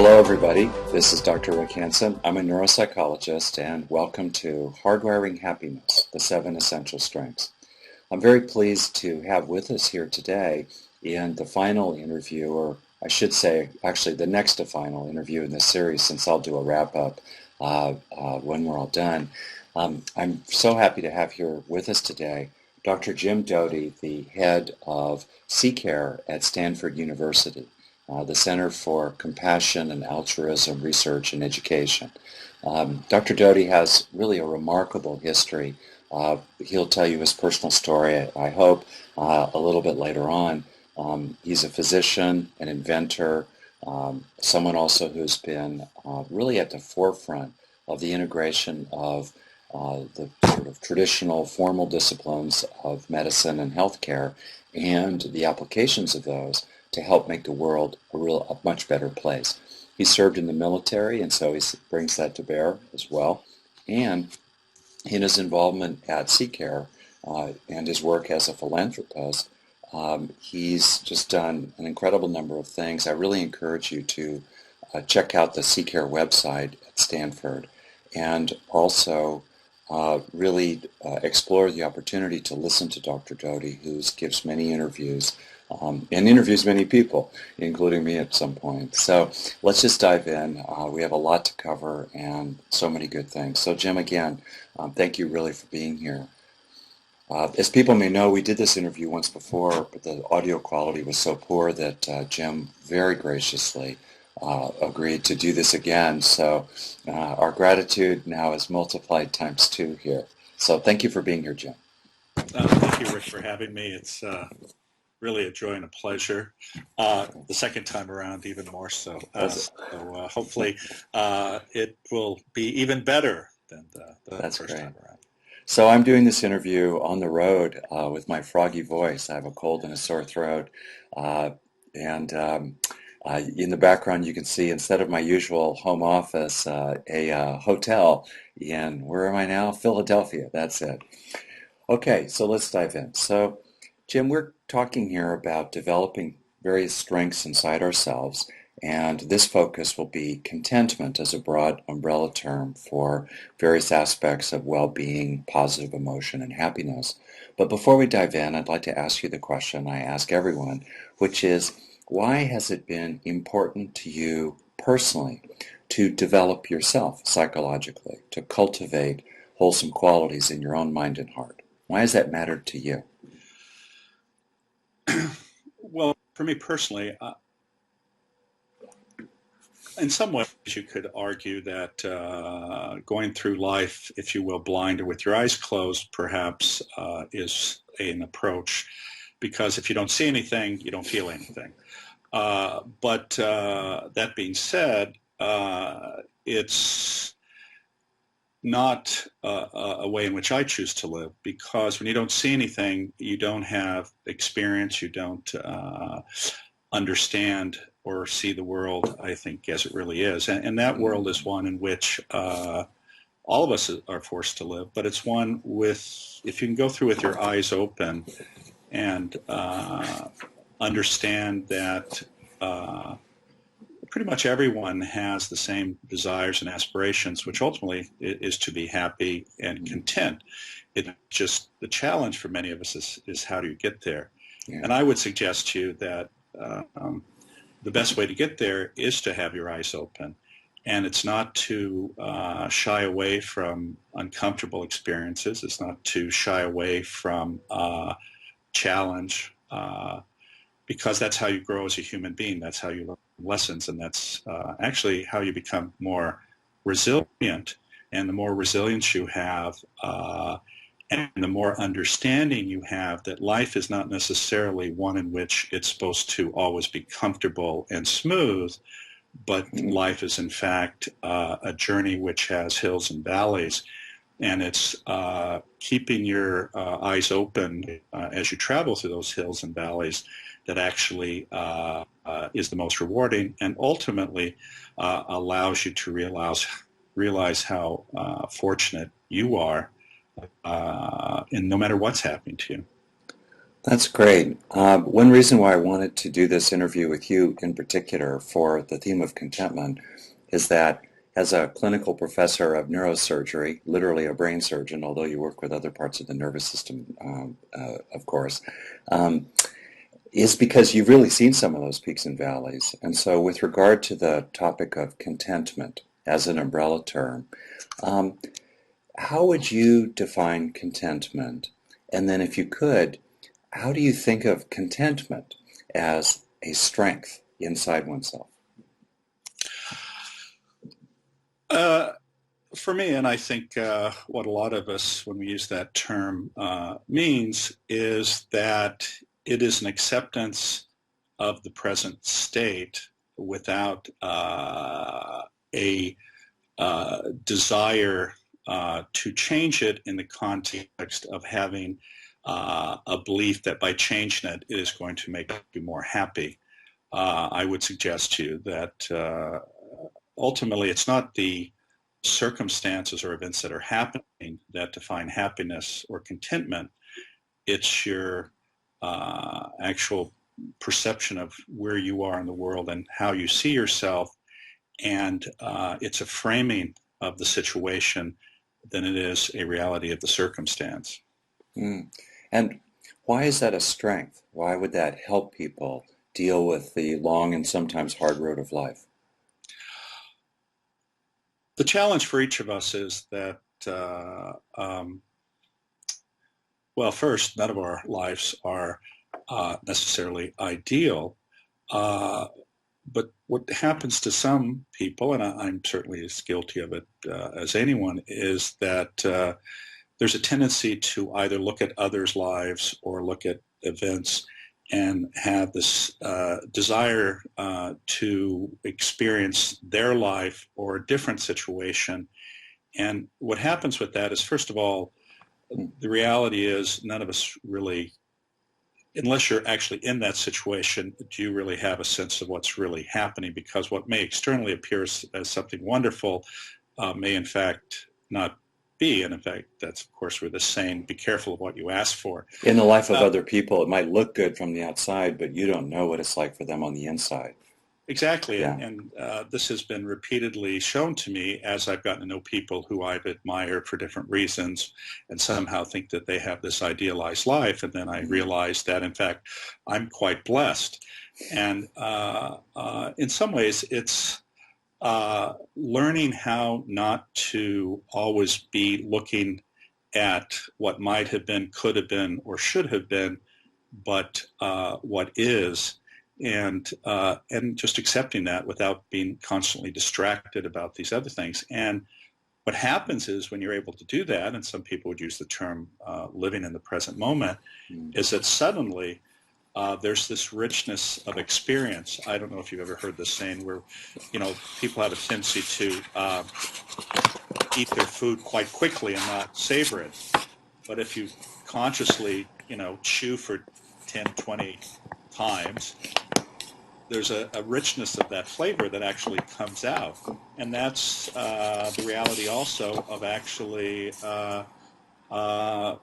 Hello, everybody. This is Dr. Rick Hanson. I'm a neuropsychologist, and welcome to Hardwiring Happiness, the 7 Essential Strengths. I'm very pleased to have with us here today in the final interview, or I should say, actually the next to final interview in this series, since I'll do a wrap-up when we're all done. I'm so happy to have here with us today Dr. Jim Doty, the head of CCARE at Stanford University, the Center for Compassion and Altruism Research and Education. Dr. Doty has really a remarkable history. He'll tell you his personal story, I hope, a little bit later on. He's a physician, an inventor, someone also who's been really at the forefront of the integration of the sort of traditional formal disciplines of medicine and healthcare and the applications of those to help make the world a much better place. He served in the military, and so he brings that to bear as well. And in his involvement at CCARE and his work as a philanthropist, he's just done an incredible number of things. I really encourage you to check out the CCARE website at Stanford, and also really explore the opportunity to listen to Dr. Doty, who gives many interviews and interviews many people, including me at some point. So let's just dive in. We have a lot to cover and so many good things. So Jim, again, thank you really for being here. As people may know, we did this interview once before, but the audio quality was so poor that Jim very graciously agreed to do this again. So our gratitude now is multiplied times 2 here. So thank you for being here, Jim. Thank you, Rick, for having me. It's really a joy and a pleasure. The second time around, even more so. So hopefully it will be even better than the That's first great. time around. So I'm doing this interview on the road with my froggy voice. I have a cold and a sore throat. In the background, you can see, instead of my usual home office, a hotel in, where am I now? Philadelphia. That's it. Okay, so let's dive in. So, Jim, we're talking here about developing various strengths inside ourselves, and this focus will be contentment as a broad umbrella term for various aspects of well-being, positive emotion, and happiness. But before we dive in, I'd like to ask you the question I ask everyone, which is, why has it been important to you personally to develop yourself psychologically, to cultivate wholesome qualities in your own mind and heart? Why has that mattered to you? Well, for me personally, in some ways you could argue that going through life, if you will, blind or with your eyes closed, perhaps is an approach, because if you don't see anything, you don't feel anything. But that being said, it's not a way in which I choose to live, because when you don't see anything, you don't have experience, you don't understand or see the world, I think, as it really is. And that world is one in which all of us are forced to live, but it's one with, if you can go through with your eyes open and understand that pretty much everyone has the same desires and aspirations, which ultimately is to be happy and content. It's just the challenge for many of us is how do you get there? Yeah. And I would suggest to you that the best way to get there is to have your eyes open. And it's not to shy away from uncomfortable experiences. It's not to shy away from challenge, because that's how you grow as a human being. That's how you learn lessons, and that's actually how you become more resilient. And the more resilience you have, and the more understanding you have that life is not necessarily one in which it's supposed to always be comfortable and smooth, but life is in fact a journey which has hills and valleys. And it's keeping your eyes open as you travel through those hills and valleys that actually is the most rewarding, and ultimately allows you to realize how fortunate you are, and no matter what's happening to you. That's great. One reason why I wanted to do this interview with you in particular for the theme of contentment is that as a clinical professor of neurosurgery, literally a brain surgeon, although you work with other parts of the nervous system, of course, um, is because you've really seen some of those peaks and valleys. And so with regard to the topic of contentment as an umbrella term, um, how would you define contentment? And then if you could, how do you think of contentment as a strength inside oneself? Uh, for me, and I think what a lot of us, when we use that term, means is that it is an acceptance of the present state without a desire to change it in the context of having a belief that by changing it, it is going to make you more happy. I would suggest to you that ultimately it's not the circumstances or events that are happening that define happiness or contentment. It's your actual perception of where you are in the world and how you see yourself, and it's a framing of the situation than it is a reality of the circumstance. Mm. And why is that a strength? Why would that help people deal with the long and sometimes hard road of life? The challenge for each of us is that, well, first, none of our lives are necessarily ideal. But what happens to some people, and I'm certainly as guilty of it as anyone, is that there's a tendency to either look at others' lives or look at events and have this desire to experience their life or a different situation. And what happens with that is, first of all, the reality is none of us really, unless you're actually in that situation, do you really have a sense of what's really happening, because what may externally appear as something wonderful may in fact not be. And in fact, that's of course where the saying, be careful of what you ask for. In the life of other people, it might look good from the outside, but you don't know what it's like for them on the inside. Exactly. Yeah. And this has been repeatedly shown to me as I've gotten to know people who I've admired for different reasons and somehow think that they have this idealized life. And then I realize that, in fact, I'm quite blessed. And in some ways, it's learning how not to always be looking at what might have been, could have been, or should have been, but what is, and just accepting that without being constantly distracted about these other things. And what happens is when you're able to do that, and some people would use the term living in the present moment, is that suddenly there's this richness of experience. I don't know if you've ever heard this saying where, people have a tendency to eat their food quite quickly and not savor it. But if you consciously, chew for 10, 20 times, there's a richness of that flavor that actually comes out. And that's the reality also of actually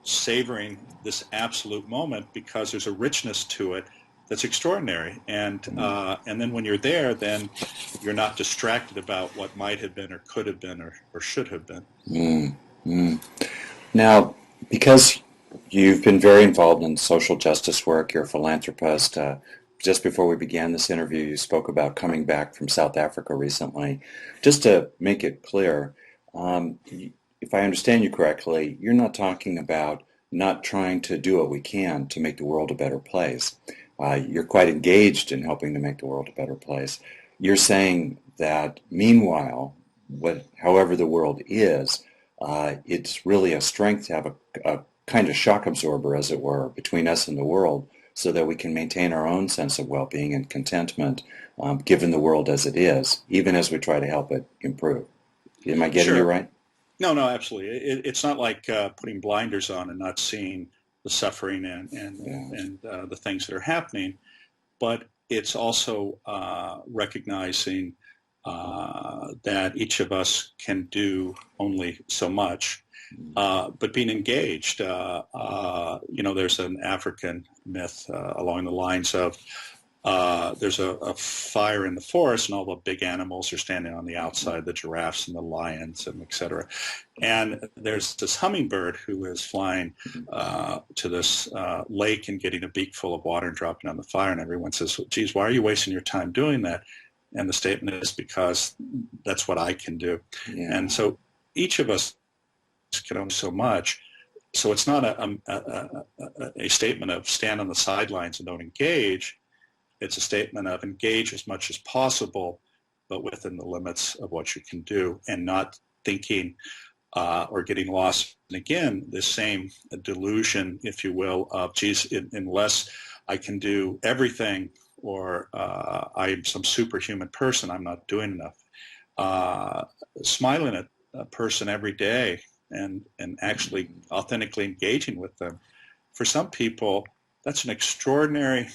savoring this absolute moment, because there's a richness to it that's extraordinary. And then when you're there, then you're not distracted about what might have been or could have been or should have been. Now, because you've been very involved in social justice work, you're a philanthropist. Just before we began this interview, you spoke about coming back from South Africa recently. Just to make it clear, if I understand you correctly, you're not talking about not trying to do what we can to make the world a better place. You're quite engaged in helping to make the world a better place. You're saying that meanwhile, however the world is, it's really a strength to have a kind of shock absorber, as it were, between us and the world, so that we can maintain our own sense of well-being and contentment, given the world as it is, even as we try to help it improve. Am I getting you right? No, absolutely. It's not like putting blinders on and not seeing the suffering and the things that are happening, but it's also recognizing that each of us can do only so much. But being engaged, there's an African myth along the lines of there's a fire in the forest and all the big animals are standing on the outside, the giraffes and the lions and et cetera. And there's this hummingbird who is flying to this lake and getting a beak full of water and dropping on the fire. And everyone says, geez, why are you wasting your time doing that? And the statement is because that's what I can do. Yeah. And so each of us can only so much. So it's not a statement of stand on the sidelines and don't engage. It's a statement of engage as much as possible, but within the limits of what you can do, and not thinking or getting lost. And again, this same delusion, if you will, of, geez, unless I can do everything or I'm some superhuman person, I'm not doing enough. Smiling at a person every day and actually authentically engaging with them. For some people, that's an extraordinary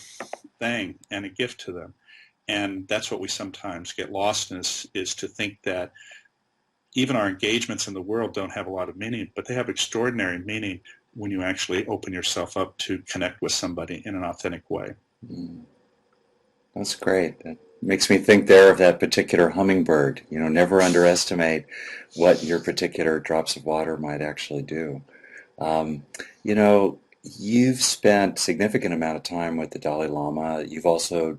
thing and a gift to them. And that's what we sometimes get lost in is to think that even our engagements in the world don't have a lot of meaning, but they have extraordinary meaning when you actually open yourself up to connect with somebody in an authentic way. That's great. That makes me think there of that particular hummingbird. Never underestimate what your particular drops of water might actually do. You've spent a significant amount of time with the Dalai Lama. You've also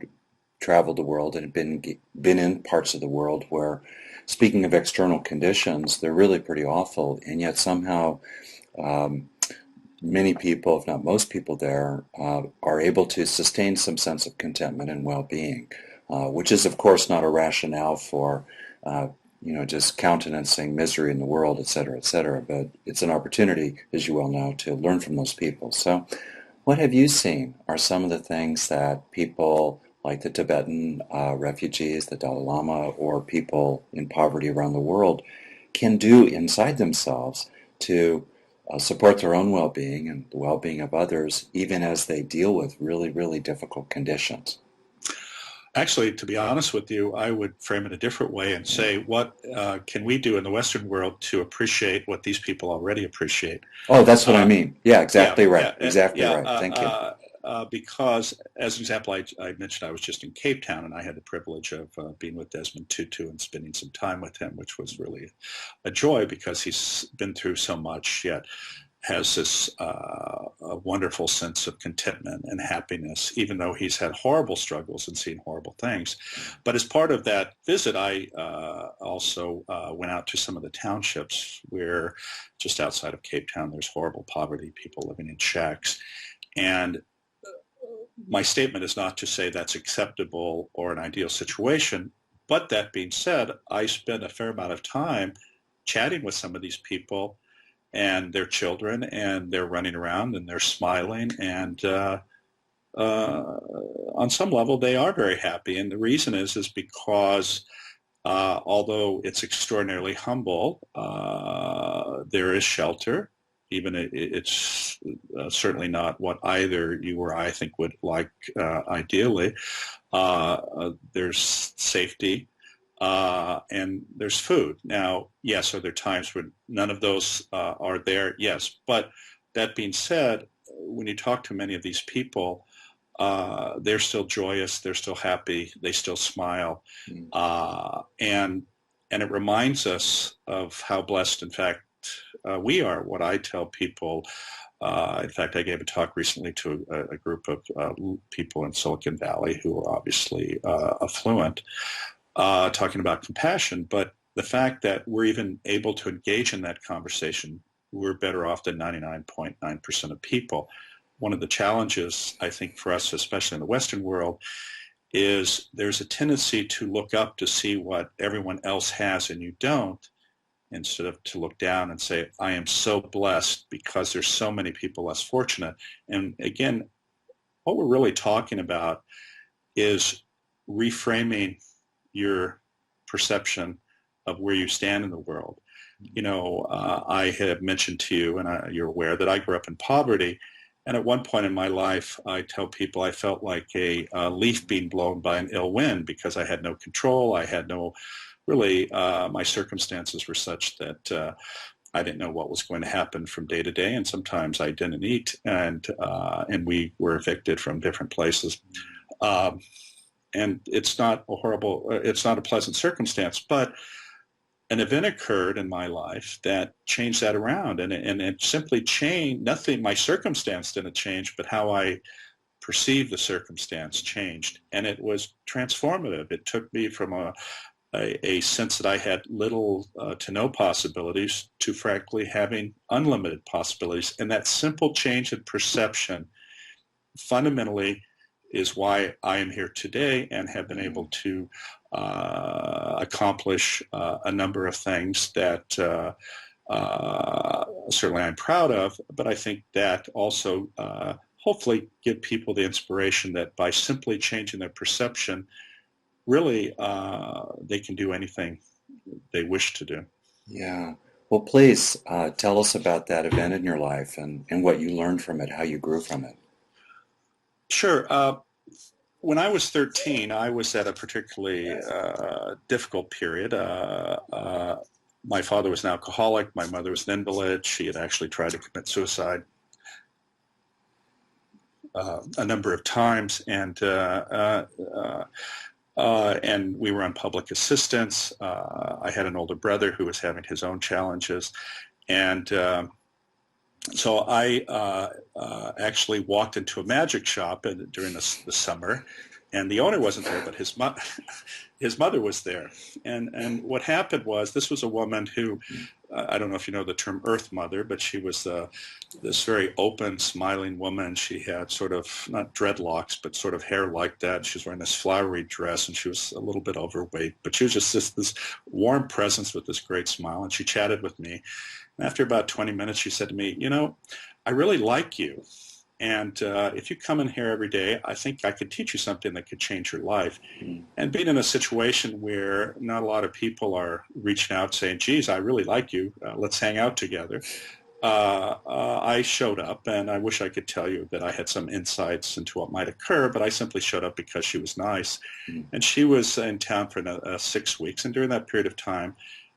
traveled the world and been in parts of the world where, speaking of external conditions, they're really pretty awful, and yet somehow many people, if not most people there, are able to sustain some sense of contentment and well-being, which is, of course, not a rationale for just countenancing misery in the world, et cetera, but it's an opportunity, as you well know, to learn from those people. So what have you seen are some of the things that people like the Tibetan refugees, the Dalai Lama, or people in poverty around the world can do inside themselves to support their own well-being and the well-being of others, even as they deal with really, really difficult conditions? Actually, to be honest with you, I would frame it a different way and say, what can we do in the Western world to appreciate what these people already appreciate? Oh, that's what I mean. Yeah, exactly right. Exactly right. Thank you. Because, as an example, I mentioned I was just in Cape Town, and I had the privilege of being with Desmond Tutu and spending some time with him, which was really a joy because he's been through so much, yet has this a wonderful sense of contentment and happiness, even though he's had horrible struggles and seen horrible things. But as part of that visit, I also went out to some of the townships where, just outside of Cape Town, there's horrible poverty, people living in shacks. And my statement is not to say that's acceptable or an ideal situation, but that being said, I spent a fair amount of time chatting with some of these people and their children, and they're running around and they're smiling, and on some level they are very happy. And the reason is because although it's extraordinarily humble, there is shelter. Even it's certainly not what either you or I think would like ideally. There's safety. And there's food. Now, yes, are there times when none of those are there? Yes. But that being said, when you talk to many of these people, they're still joyous, they're still happy, they still smile. And it reminds us of how blessed, in fact, we are. What I tell people, in fact, I gave a talk recently to a group of people in Silicon Valley who are obviously affluent, talking about compassion, but the fact that we're even able to engage in that conversation, we're better off than 99.9% of people. One of the challenges, I think, for us, especially in the Western world, is there's a tendency to look up to see what everyone else has and you don't, instead of to look down and say, I am so blessed because there's so many people less fortunate. And again, what we're really talking about is reframing your perception of where you stand in the world. I have mentioned to you, and you're aware that I grew up in poverty, And at one point in my life, I tell people I felt like a leaf being blown by an ill wind because I had no control. I had no, really, my circumstances were such that I didn't know what was going to happen from day to day, and sometimes I didn't eat, and we were evicted from different places. And it's not a pleasant circumstance, but an event occurred in my life that changed that around, and it simply changed. Nothing, my circumstance didn't change, but how I perceived the circumstance changed, and it was transformative. It took me from a sense that I had little to no possibilities to, frankly, having unlimited possibilities. And that simple change in perception fundamentally is why I am here today and have been able to accomplish a number of things that certainly I'm proud of, but I think that also hopefully give people the inspiration that by simply changing their perception, really they can do anything they wish to do. Yeah. Well, please tell us about that event in your life and what you learned from it, how you grew from it. Sure. When I was 13, I was at a particularly difficult period. My father was an alcoholic. My mother was an invalid. She had actually tried to commit suicide a number of times, and we were on public assistance. I had an older brother who was having his own challenges, and so I actually walked into a magic shop during the summer, and the owner wasn't there, but his mother was there. And what happened was, this was a woman who, I don't know if you know the term Earth Mother, but she was this very open, smiling woman. She had sort of, not dreadlocks, but sort of hair like that. She was wearing this flowery dress, and she was a little bit overweight, but she was just this warm presence with this great smile, and she chatted with me. And after about 20 minutes, she said to me, you know, I really like you. And if you come in here every day, I think I could teach you something that could change your life. Mm. And being in a situation where not a lot of people are reaching out saying, geez, I really like you, let's hang out together, I showed up, and I wish I could tell you that I had some insights into what might occur, but I simply showed up because she was nice. Mm. And she was in town for 6 weeks, and during that period of time,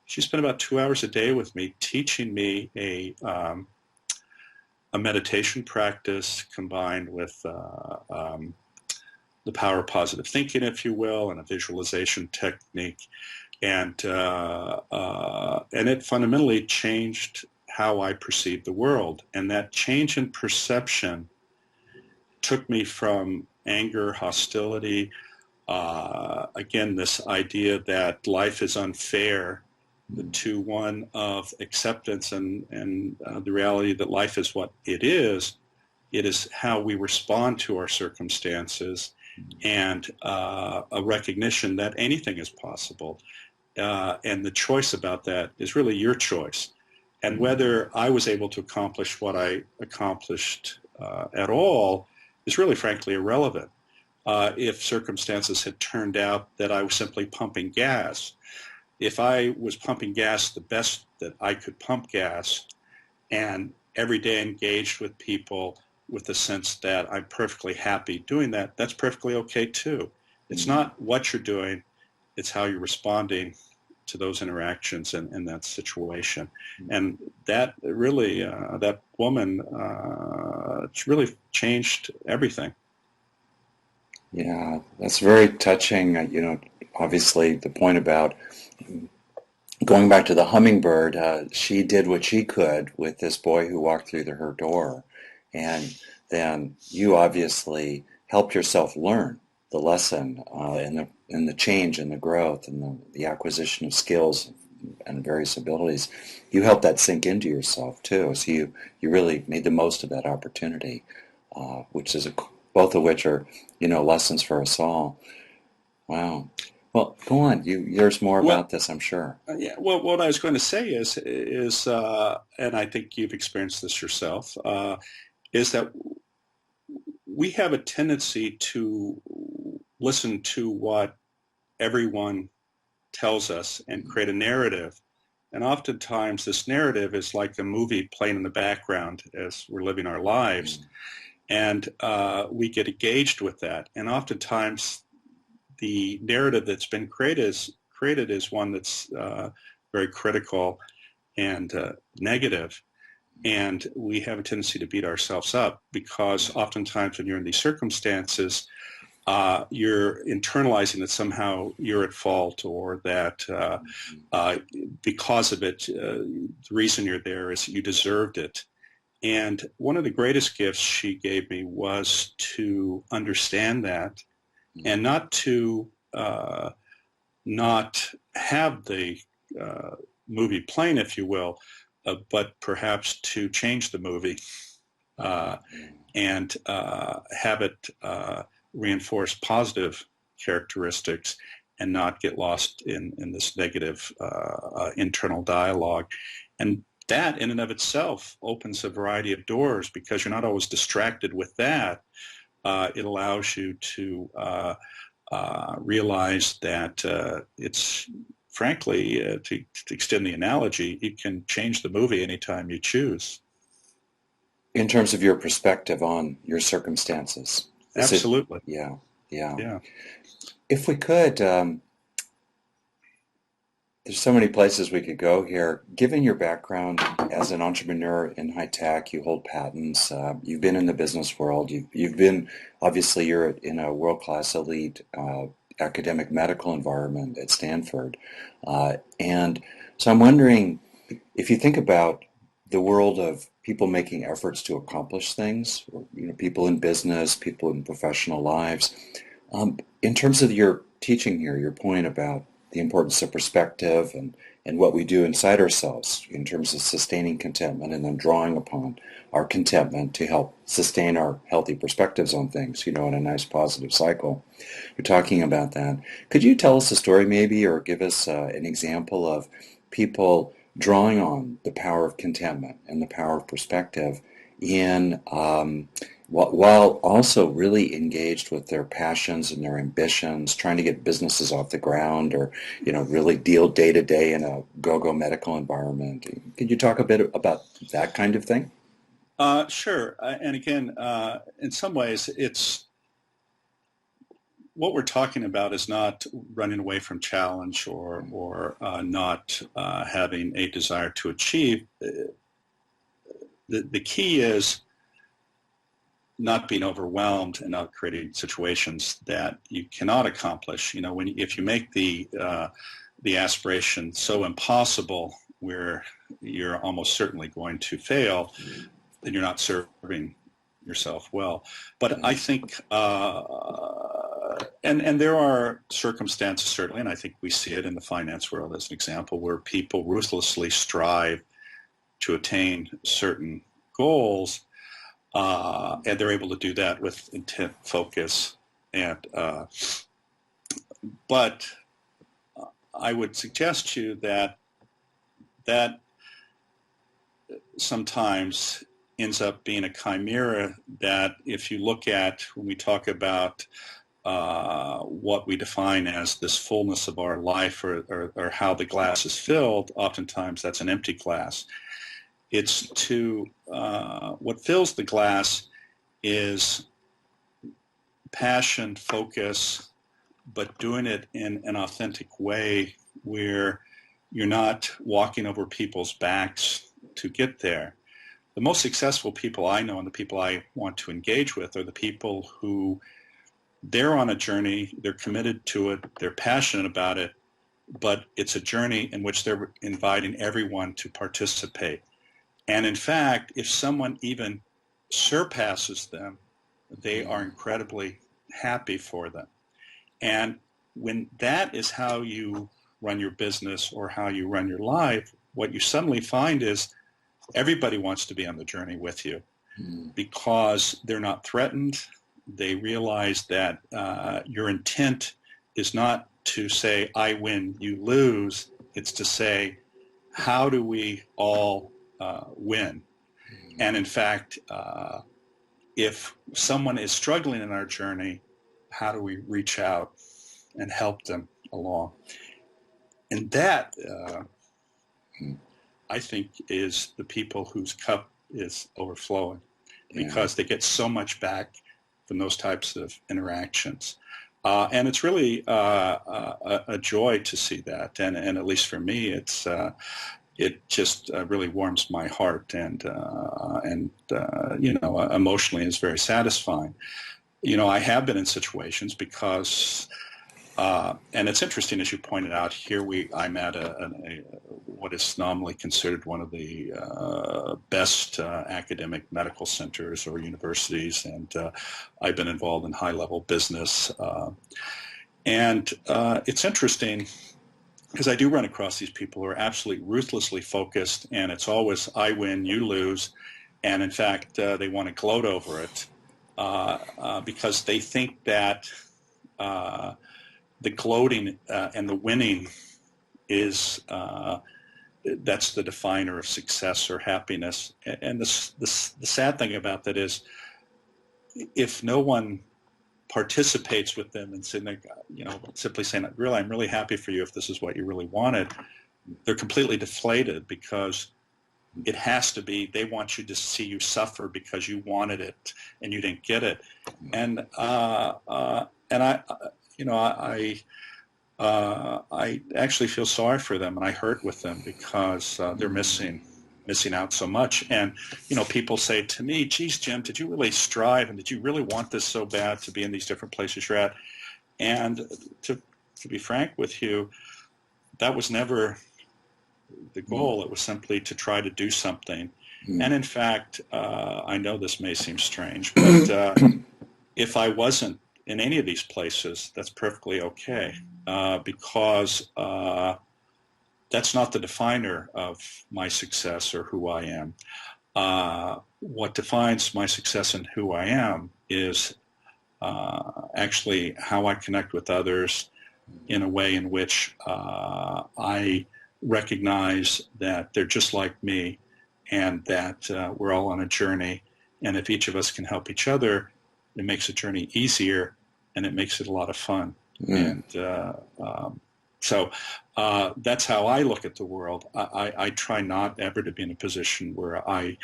she spent about 2 hours a day with me, teaching me a meditation practice combined with the power of positive thinking, if you will, and a visualization technique, and it fundamentally changed how I perceived the world. And that change in perception took me from anger, hostility, again, this idea that life is unfair, to one of acceptance and the reality that life is what it is. It is how we respond to our circumstances, and a recognition that anything is possible. And the choice about that is really your choice. And whether I was able to accomplish what I accomplished at all is really, frankly, irrelevant. If circumstances had turned out that I was simply pumping gas, if I was pumping gas the best that I could pump gas, and every day engaged with people with the sense that I'm perfectly happy doing that, that's perfectly okay too. It's not what you're doing, it's how you're responding to those interactions and that situation. And that really, that woman, it's really changed everything. Yeah, that's very touching. Obviously the point about going back to the Hummingbird, she did what she could with this boy who walked through her door, and then you obviously helped yourself learn the lesson in the change and the growth and the acquisition of skills and various abilities. You helped that sink into yourself too, so you really made the most of that opportunity, which is both of which are lessons for us all. Wow. Well, go on. There's more about this, I'm sure. Yeah. Well, what I was going to say is, and I think you've experienced this yourself, is that we have a tendency to listen to what everyone tells us and create a narrative And oftentimes this narrative is like a movie playing in the background as we're living our lives. And we get engaged with that. And oftentimes the narrative that's been created is one that's very critical and negative. And we have a tendency to beat ourselves up because oftentimes when you're in these circumstances, you're internalizing that somehow you're at fault, or that because of it, the reason you're there is you deserved it. And one of the greatest gifts she gave me was to understand that, and not to not have the movie playing, if you will, but perhaps to change the movie and have it reinforce positive characteristics and not get lost in this negative internal dialogue. And that in and of itself opens a variety of doors because you're not always distracted with that. It allows you to realize that it's, frankly, to extend the analogy, you can change the movie anytime you choose. In terms of your perspective on your circumstances. Absolutely. Yeah. If we could, there's so many places we could go here. Given your background as an entrepreneur in high tech, you hold patents, you've been in the business world, you've been, obviously you're in a world-class elite academic medical environment at Stanford. And so I'm wondering, if you think about the world of people making efforts to accomplish things, or, people in business, people in professional lives, in terms of your teaching here, your point about the importance of perspective and what we do inside ourselves in terms of sustaining contentment and then drawing upon our contentment to help sustain our healthy perspectives on things, in a nice positive cycle. You're talking about that. Could you tell us a story maybe, or give us an example of people drawing on the power of contentment and the power of perspective in while also really engaged with their passions and their ambitions, trying to get businesses off the ground, or really deal day to day in a go-go medical environment? Could you talk a bit about that kind of thing? Sure. And again, in some ways, it's what we're talking about is not running away from challenge or not having a desire to achieve. The key is not being overwhelmed and not creating situations that you cannot accomplish. If you make the aspiration so impossible where you're almost certainly going to fail, then you're not serving yourself well. But I think, and there are circumstances certainly, and I think we see it in the finance world as an example, where people ruthlessly strive to attain certain goals, and they're able to do that with intent, focus, and but I would suggest to you that sometimes ends up being a chimera, that if you look at, when we talk about what we define as this fullness of our life, or how the glass is filled, oftentimes that's an empty glass. It's what fills the glass is passion, focus, but doing it in an authentic way where you're not walking over people's backs to get there. The most successful people I know and the people I want to engage with are the people who, they're on a journey, they're committed to it, they're passionate about it, but it's a journey in which they're inviting everyone to participate. And in fact, if someone even surpasses them, they are incredibly happy for them. And when that is how you run your business or how you run your life, what you suddenly find is everybody wants to be on the journey with you because they're not threatened. They realize that your intent is not to say, I win, you lose. It's to say, how do we all win? And in fact, if someone is struggling in our journey, how do we reach out and help them along? And that I think, is the people whose cup is overflowing, Yeah. because they get so much back from those types of interactions. And it's really a joy to see that. And at least for me, it just really warms my heart, and emotionally is very satisfying. I have been in situations because, and it's interesting, as you pointed out, I'm at what is nominally considered one of the best academic medical centers or universities, and I've been involved in high-level business. And it's interesting because I do run across these people who are absolutely ruthlessly focused, and it's always I win, you lose, and in fact, they want to gloat over it because they think that the gloating and the winning is that's the definer of success or happiness. And the sad thing about that is, if no one participates with them and saying, simply saying, "Really, I'm really happy for you if this is what you really wanted," they're completely deflated, because it has to be, they want you to see you suffer because you wanted it and you didn't get it. And I actually feel sorry for them, and I hurt with them, because they're missing out so much. And people say to me, "Geez, Jim, did you really strive, and did you really want this so bad to be in these different places you're at?" And to be frank with you, that was never the goal. It was simply to try to do something. And in fact, I know this may seem strange, but if I wasn't in any of these places, that's perfectly okay, because that's not the definer of my success or who I am. What defines my success and who I am is actually how I connect with others in a way in which I recognize that they're just like me, and that we're all on a journey. And if each of us can help each other, it makes the journey easier, and it makes it a lot of fun. And so that's how I look at the world. I try not ever to be in a position where I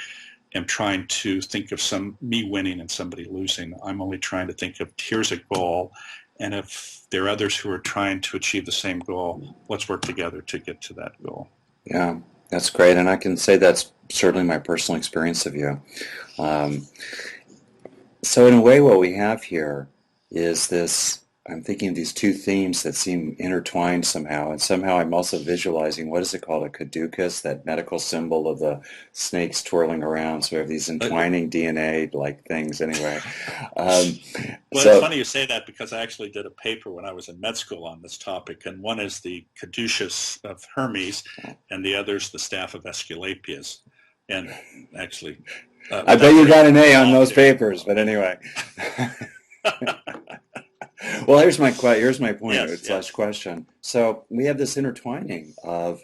am trying to think of me winning and somebody losing. I'm only trying to think of, here's a goal, and if there are others who are trying to achieve the same goal, let's work together to get to that goal. Yeah, that's great, and I can say that's certainly my personal experience of you. So in a way, what we have here is this, I'm thinking of these two themes that seem intertwined somehow, and somehow I'm also visualizing, what is it called, a caduceus, that medical symbol of the snakes twirling around. So we have these entwining DNA-like things anyway. Well, it's funny you say that, because I actually did a paper when I was in med school on this topic, and one is the caduceus of Hermes, and the other is the staff of Aesculapius. And actually... I bet you got an A on those papers, but anyway. Well, here's my point. Yes. Question. So we have this intertwining of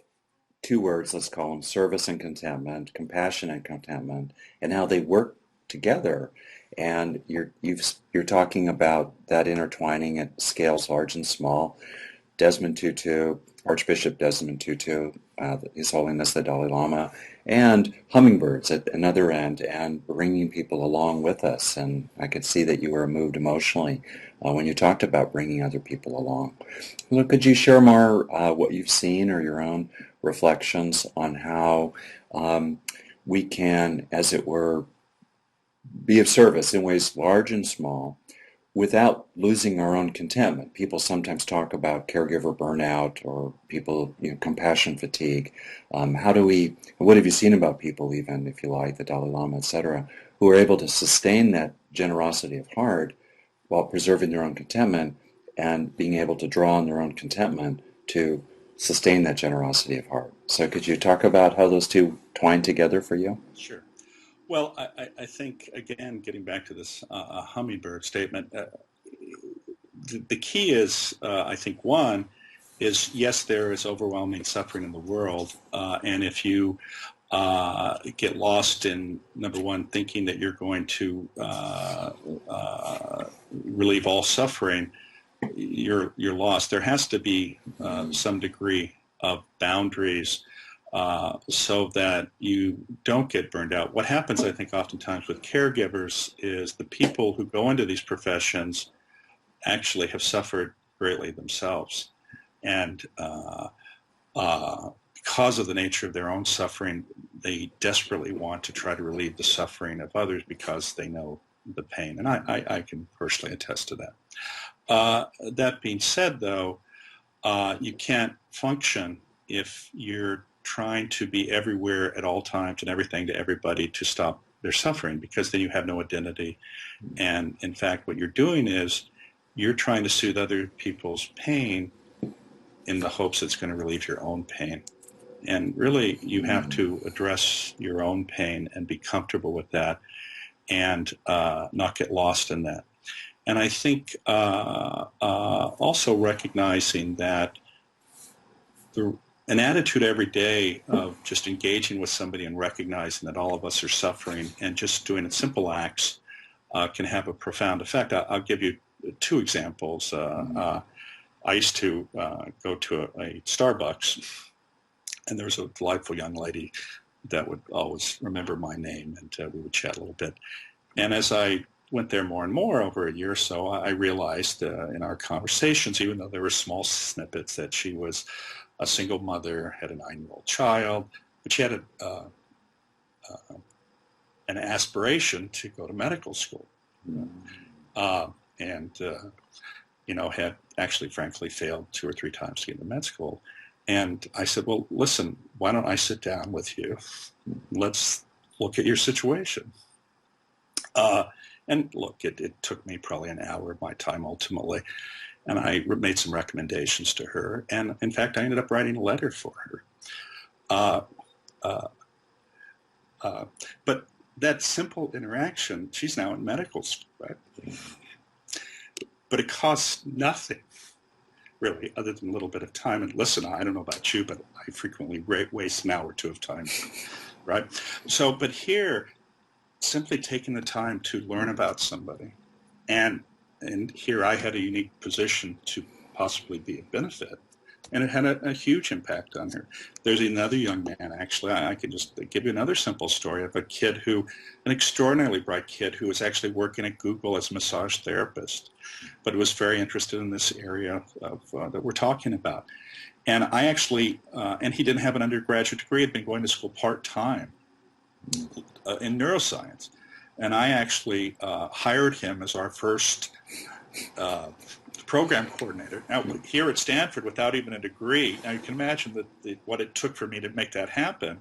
two words, let's call them service and contentment, compassion and contentment, and how they work together. And you're talking about that intertwining at scales large and small. Desmond Tutu, Archbishop Desmond Tutu, His Holiness the Dalai Lama, and hummingbirds at another end, and bringing people along with us. And I could see that you were moved emotionally when you talked about bringing other people along. Well, could you share more what you've seen, or your own reflections on how we can, as it were, be of service in ways large and small, without losing our own contentment? People sometimes talk about caregiver burnout, or people, compassion fatigue. What have you seen about people, even if you like, the Dalai Lama, etc., who are able to sustain that generosity of heart while preserving their own contentment, and being able to draw on their own contentment to sustain that generosity of heart? So could you talk about how those two twine together for you? Sure. Well, I think, again, getting back to this hummingbird statement, the key is, I think, one, is yes, there is overwhelming suffering in the world, and if you get lost in, number one, thinking that you're going to relieve all suffering, you're lost. There has to be some degree of boundaries so that you don't get burned out. What happens, I think, oftentimes with caregivers is the people who go into these professions actually have suffered greatly themselves. And because of the nature of their own suffering, they desperately want to try to relieve the suffering of others because they know the pain. And I can personally attest to that. That being said, though, you can't function if you're trying to be everywhere at all times and everything to everybody to stop their suffering, because then you have no identity. And in fact, what you're doing is you're trying to soothe other people's pain in the hopes it's going to relieve your own pain. And really, you have to address your own pain and be comfortable with that and not get lost in that. And I think also recognizing that an attitude every day of just engaging with somebody and recognizing that all of us are suffering and just doing simple acts can have a profound effect. I'll give you two examples. I used to go to a Starbucks, and there was a delightful young lady that would always remember my name, and we would chat a little bit. And as I went there more and more over a year or so, I realized in our conversations, even though there were small snippets, that she was a single mother, had a 9-year-old child, but she had an aspiration to go to medical school. And had actually, frankly, failed 2 or 3 times to get into med school. And I said, well, listen, why don't I sit down with you? Let's look at your situation. And look, it took me probably an hour of my time ultimately. And I made some recommendations to her. And in fact, I ended up writing a letter for her. But that simple interaction, she's now in medical school, right? But it costs nothing, really, other than a little bit of time. And listen, I don't know about you, but I frequently waste an hour or two of time, right? So, but here, simply taking the time to learn about somebody, and here I had a unique position to possibly be a benefit, and it had a huge impact on her. There's another young man, actually, I can just give you another simple story of an extraordinarily bright kid who was actually working at Google as a massage therapist, but was very interested in this area of that we're talking about. And I actually, and he didn't have an undergraduate degree, had been going to school part-time in neuroscience. And I actually hired him as our first program coordinator. Now, here at Stanford, without even a degree, now you can imagine what it took for me to make that happen.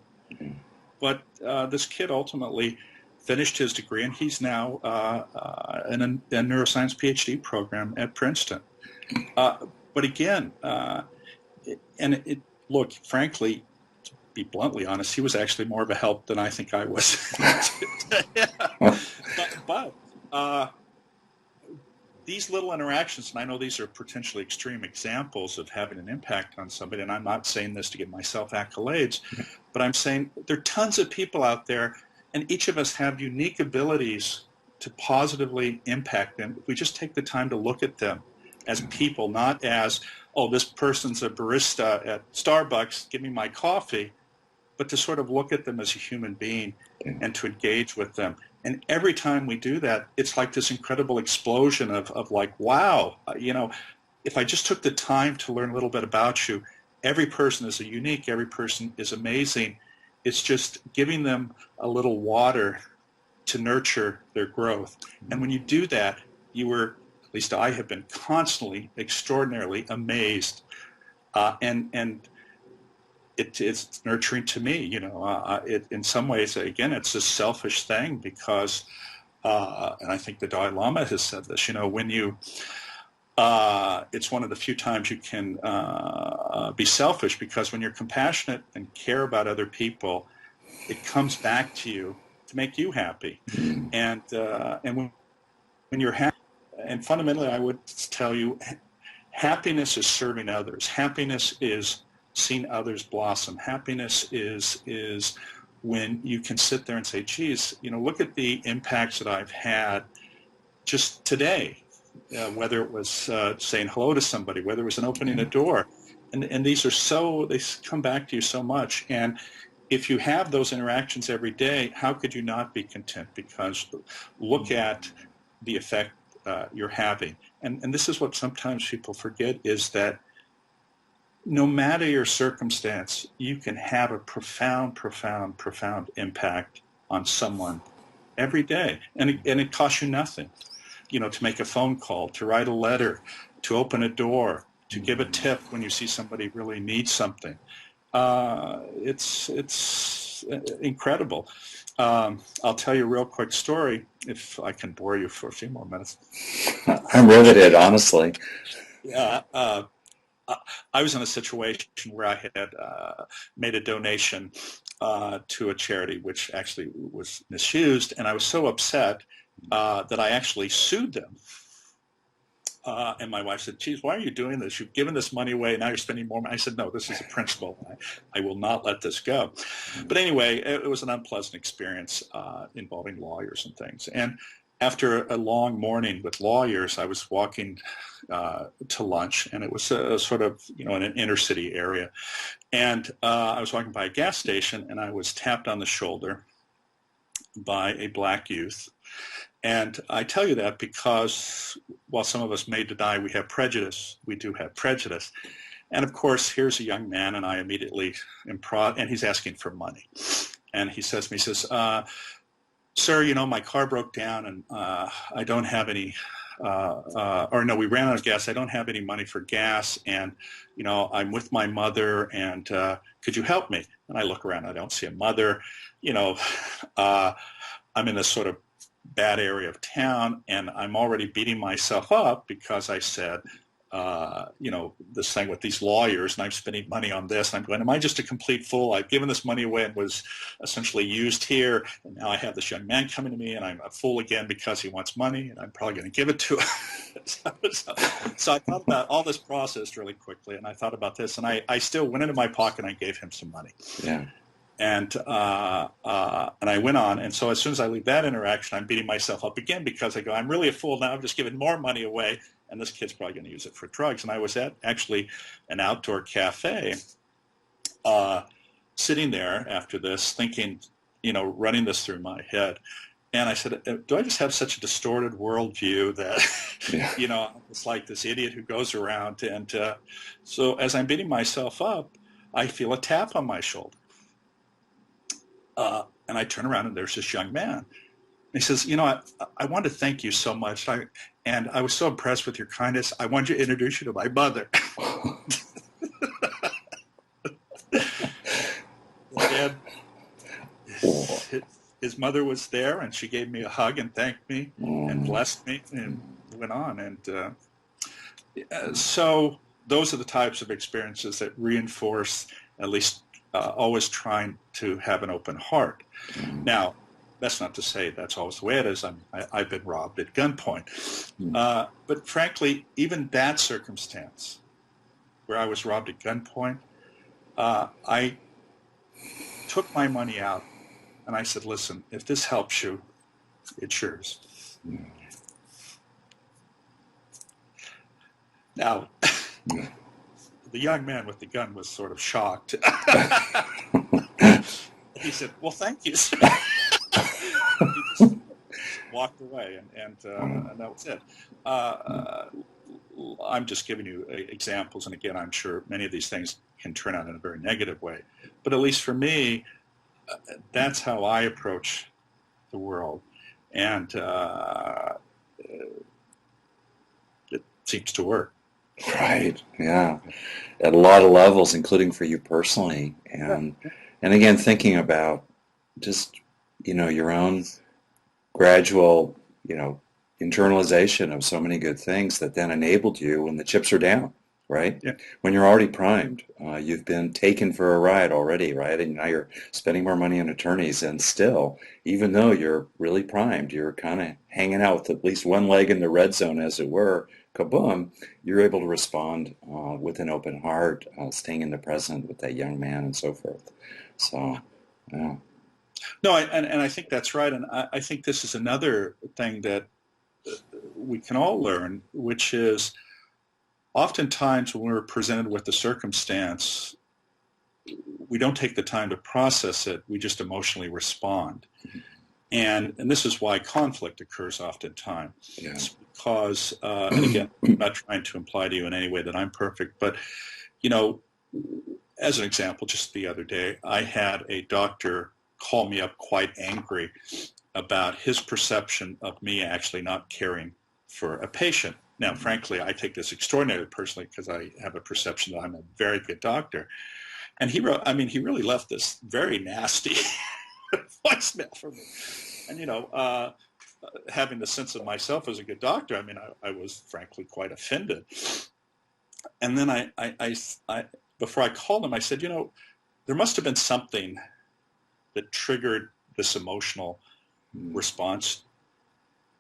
But this kid ultimately finished his degree, and he's now in a neuroscience PhD program at Princeton. But again, look, frankly, to be bluntly honest, he was actually more of a help than I think I was. But these little interactions, and I know these are potentially extreme examples of having an impact on somebody, and I'm not saying this to give myself accolades, but I'm saying there are tons of people out there, and each of us have unique abilities to positively impact them if we just take the time to look at them as people, not as, oh, this person's a barista at Starbucks, give me my coffee, but to sort of look at them as a human being and to engage with them. And every time we do that, it's like this incredible explosion of like, wow, if I just took the time to learn a little bit about you, every person is unique, every person is amazing. It's just giving them a little water to nurture their growth. And when you do that, at least I have been constantly, extraordinarily amazed. And it's nurturing to me, in some ways, again, it's a selfish thing because, and I think the Dalai Lama has said this, when you, it's one of the few times you can be selfish, because when you're compassionate and care about other people, it comes back to you to make you happy. And when you're happy, and fundamentally I would tell you, happiness is serving others. Happiness is seeing others blossom. Happiness is when you can sit there and say, geez, look at the impacts that I've had just today, whether it was saying hello to somebody, whether it was an opening a door. and these are they come back to you so much. And if you have those interactions every day, how could you not be content? Because look at the effect you're having. And this is what sometimes people forget, is that no matter your circumstance, you can have a profound, profound, profound impact on someone every day. And it costs you nothing, to make a phone call, to write a letter, to open a door, to give a tip when you see somebody really needs something. It's incredible. I'll tell you a real quick story, if I can bore you for a few more minutes. I'm riveted, honestly. Yeah. I was in a situation where I had made a donation to a charity which actually was misused, and I was so upset that I actually sued them. And my wife said, geez, why are you doing this? You've given this money away, now you're spending more money. I said, no, this is a principle. I will not let this go. But anyway, it was an unpleasant experience involving lawyers and things. And after a long morning with lawyers, I was walking to lunch, and it was sort of, in an inner city area. And I was walking by a gas station, and I was tapped on the shoulder by a black youth. And I tell you that because while some of us may deny we have prejudice, we do have prejudice. And of course, here's a young man, and I immediately and he's asking for money. And he says to me, sir, my car broke down, and I don't have any, we ran out of gas. I don't have any money for gas, and, I'm with my mother, and could you help me? And I look around, I don't see a mother. I'm in this sort of bad area of town, and I'm already beating myself up because I said, this thing with these lawyers, and I'm spending money on this, and I'm going, am I just a complete fool? I've given this money away and was essentially used here, and now I have this young man coming to me, and I'm a fool again because he wants money, and I'm probably going to give it to him. So I thought about all this process really quickly, and I thought about this, and I still went into my pocket and I gave him some money. Yeah. And I went on, and so as soon as I leave that interaction, I'm beating myself up again because I go, I'm really a fool now. I'm just giving more money away, and this kid's probably going to use it for drugs. And I was at actually an outdoor cafe, sitting there after this, thinking, running this through my head. And I said, do I just have such a distorted worldview that, it's like this idiot who goes around? And so as I'm beating myself up, I feel a tap on my shoulder. And I turn around, and there's this young man. He says, I want to thank you so much. And I was so impressed with your kindness. I wanted to introduce you to my mother. And his mother was there, and she gave me a hug and thanked me and blessed me and went on. And so those are the types of experiences that reinforce, at least always trying to have an open heart. Now, that's not to say that's always the way it is. I've been robbed at gunpoint. But frankly, even that circumstance where I was robbed at gunpoint, I took my money out and I said, listen, if this helps you, it's yours. Now, the young man with the gun was sort of shocked. He said, well, thank you. He just walked away, and that was it. I'm just giving you examples, and again, I'm sure many of these things can turn out in a very negative way. But at least for me, that's how I approach the world. And it seems to work. Right, yeah. At a lot of levels, including for you personally. And again, thinking about just, your own gradual, internalization of so many good things that then enabled you when the chips are down, right? Yeah. When you're already primed, you've been taken for a ride already, right? And now you're spending more money on attorneys, and still, even though you're really primed, you're kind of hanging out with at least one leg in the red zone, as it were, kaboom, you're able to respond with an open heart, staying in the present with that young man and so forth. So, yeah. No, and I think that's right. And I think this is another thing that we can all learn, which is oftentimes when we're presented with the circumstance, we don't take the time to process it. We just emotionally respond. And this is why conflict occurs oftentimes. Yeah. It's because, and again, I'm not trying to imply to you in any way that I'm perfect, but, as an example, just the other day, I had a doctor call me up quite angry about his perception of me actually not caring for a patient. Now, frankly, I take this extraordinarily personally because I have a perception that I'm a very good doctor. And he really left this very nasty voicemail for me. And, having the sense of myself as a good doctor, I was frankly quite offended. And then I before I called him, I said, there must have been something that triggered this emotional response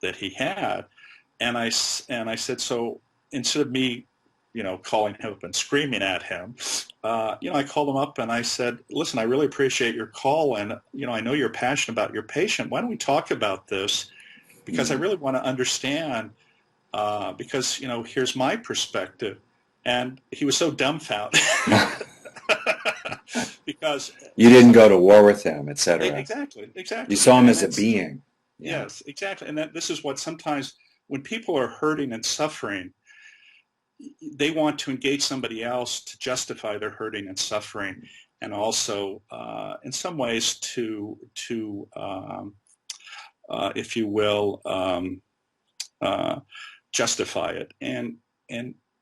that he had. And I said, so instead of me, calling him up and screaming at him, I called him up and I said, listen, I really appreciate your call. And, I know you're passionate about your patient. Why don't we talk about this? Because I really want to understand, because, here's my perspective. And he was so dumbfounded because you didn't go to war with him, etc. Exactly. You saw him as a being. Yeah. Yes, exactly. And this is what sometimes when people are hurting and suffering, they want to engage somebody else to justify their hurting and suffering, and also, in some ways, to if you will, justify it. And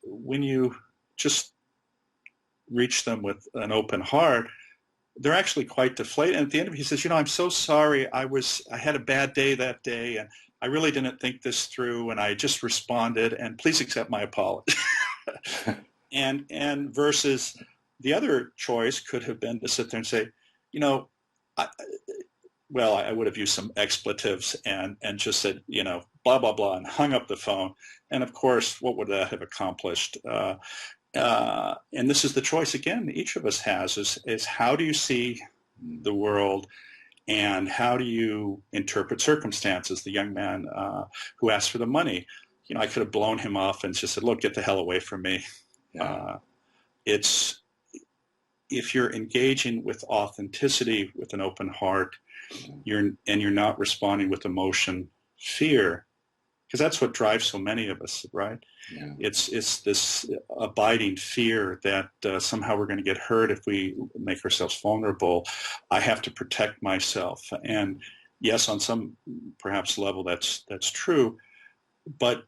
when you just reach them with an open heart, they're actually quite deflated. And at the end of it, he says, I'm so sorry. I had a bad day that day, and I really didn't think this through, and I just responded, and please accept my apology. and versus the other choice could have been to sit there and say, I would have used some expletives and just said, blah, blah, blah, and hung up the phone. And of course, what would that have accomplished? And this is the choice, again, each of us has, is how do you see the world and how do you interpret circumstances? The young man who asked for the money, I could have blown him off and just said, look, get the hell away from me. Yeah. It's if you're engaging with authenticity, with an open heart, you're not responding with emotion, fear, because that's what drives so many of us, right? Yeah. It's this abiding fear that somehow we're going to get hurt if we make ourselves vulnerable. I have to protect myself, and yes, on some perhaps level that's true, but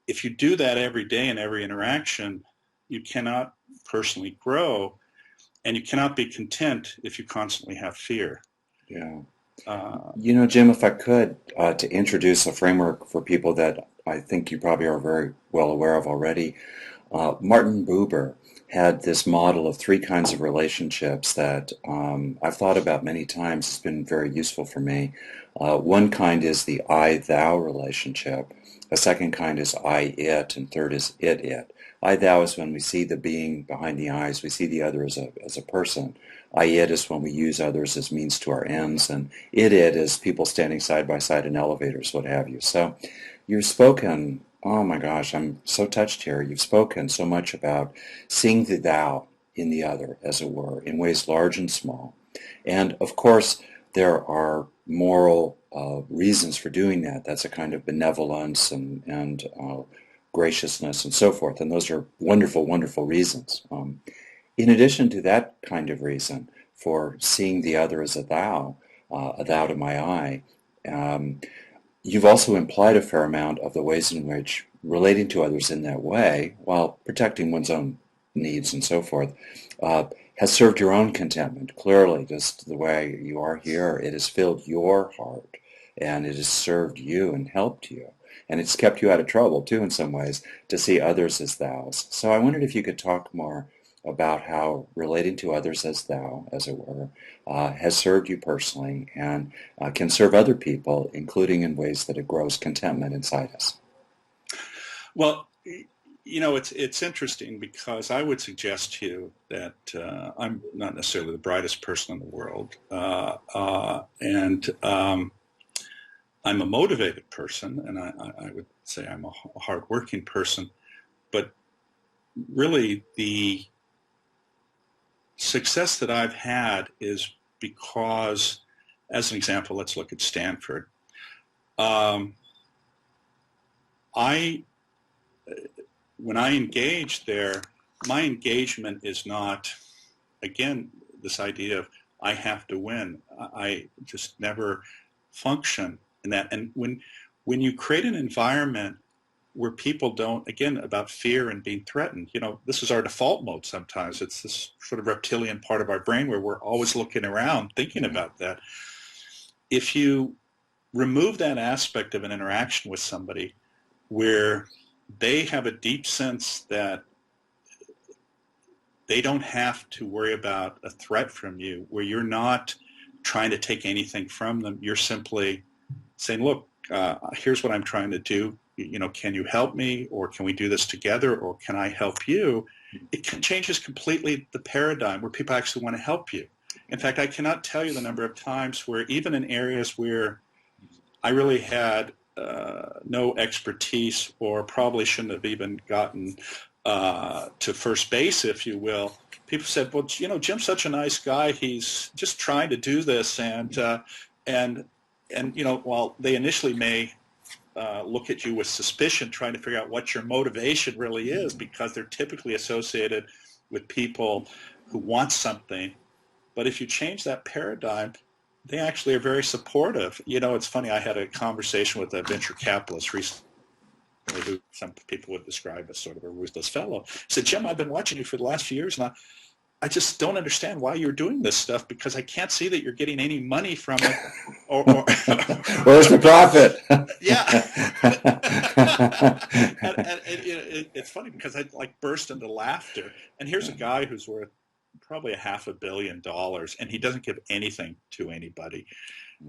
if you do that every day in every interaction, you cannot personally grow, and you cannot be content if you constantly have fear. Yeah. Jim, if I could, to introduce a framework for people that I think you probably are very well aware of already, Martin Buber had this model of 3 kinds of relationships that I've thought about many times. It's been very useful for me. One kind is the I-thou relationship. A second kind is I-it, and third is it-it. I-thou is when we see the being behind the eyes. We see the other as a person. I-it is when we use others as means to our ends, and it-it is people standing side by side in elevators, what have you. So you've spoken, oh my gosh, I'm so touched here. You've spoken so much about seeing the thou in the other, as it were, in ways large and small. And of course, there are moral reasons for doing that. That's a kind of benevolence and graciousness and so forth, and those are wonderful, wonderful reasons. In addition to that kind of reason for seeing the other as a thou to my eye, you've also implied a fair amount of the ways in which relating to others in that way, while protecting one's own needs and so forth, has served your own contentment. Clearly, just the way you are here, it has filled your heart, and it has served you and helped you. And it's kept you out of trouble, too, in some ways, to see others as thous. So I wondered if you could talk more about how relating to others as thou, as it were, has served you personally and can serve other people, including in ways that it grows contentment inside us. Well, it's interesting because I would suggest to you that I'm not necessarily the brightest person in the world, and I'm a motivated person, and I would say I'm a hardworking person, but really the success that I've had is because, as an example, let's look at Stanford. When I engage there, my engagement is not, again, this idea of I have to win. I just never function in that. And when you create an environment where people don't, again, about fear and being threatened, this is our default mode sometimes. It's this sort of reptilian part of our brain where we're always looking around, thinking about that. If you remove that aspect of an interaction with somebody where they have a deep sense that they don't have to worry about a threat from you, where you're not trying to take anything from them. You're simply saying, look, here's what I'm trying to do. Can you help me, or can we do this together, or can I help you? It changes completely the paradigm where people actually want to help you. In fact, I cannot tell you the number of times where even in areas where I really had no expertise, or probably shouldn't have even gotten to first base, if you will, people said, well, Jim's such a nice guy. He's just trying to do this. And while they initially may look at you with suspicion, trying to figure out what your motivation really is, because they're typically associated with people who want something. But if you change that paradigm, they actually are very supportive. It's funny, I had a conversation with a venture capitalist recently who some people would describe as sort of a ruthless fellow. He said, Jim, I've been watching you for the last few years, and I just don't understand why you're doing this stuff, because I can't see that you're getting any money from it. Or Where's the profit? Yeah. and it's funny because I burst into laughter. And here's a guy who's worth probably $500 million, and he doesn't give anything to anybody.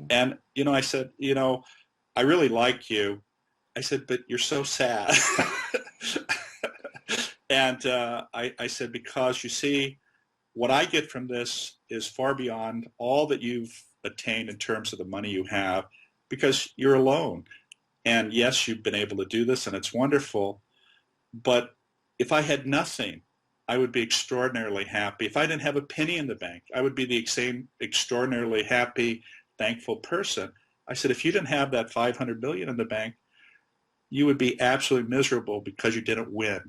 And, I said, I really like you. I said, but you're so sad. And I said, because you see, what I get from this is far beyond all that you've attained in terms of the money you have, because you're alone. And yes, you've been able to do this, and it's wonderful. But if I had nothing, I would be extraordinarily happy. If I didn't have a penny in the bank, I would be the same extraordinarily happy, thankful person. I said, if you didn't have that $500 million in the bank, you would be absolutely miserable because you didn't win.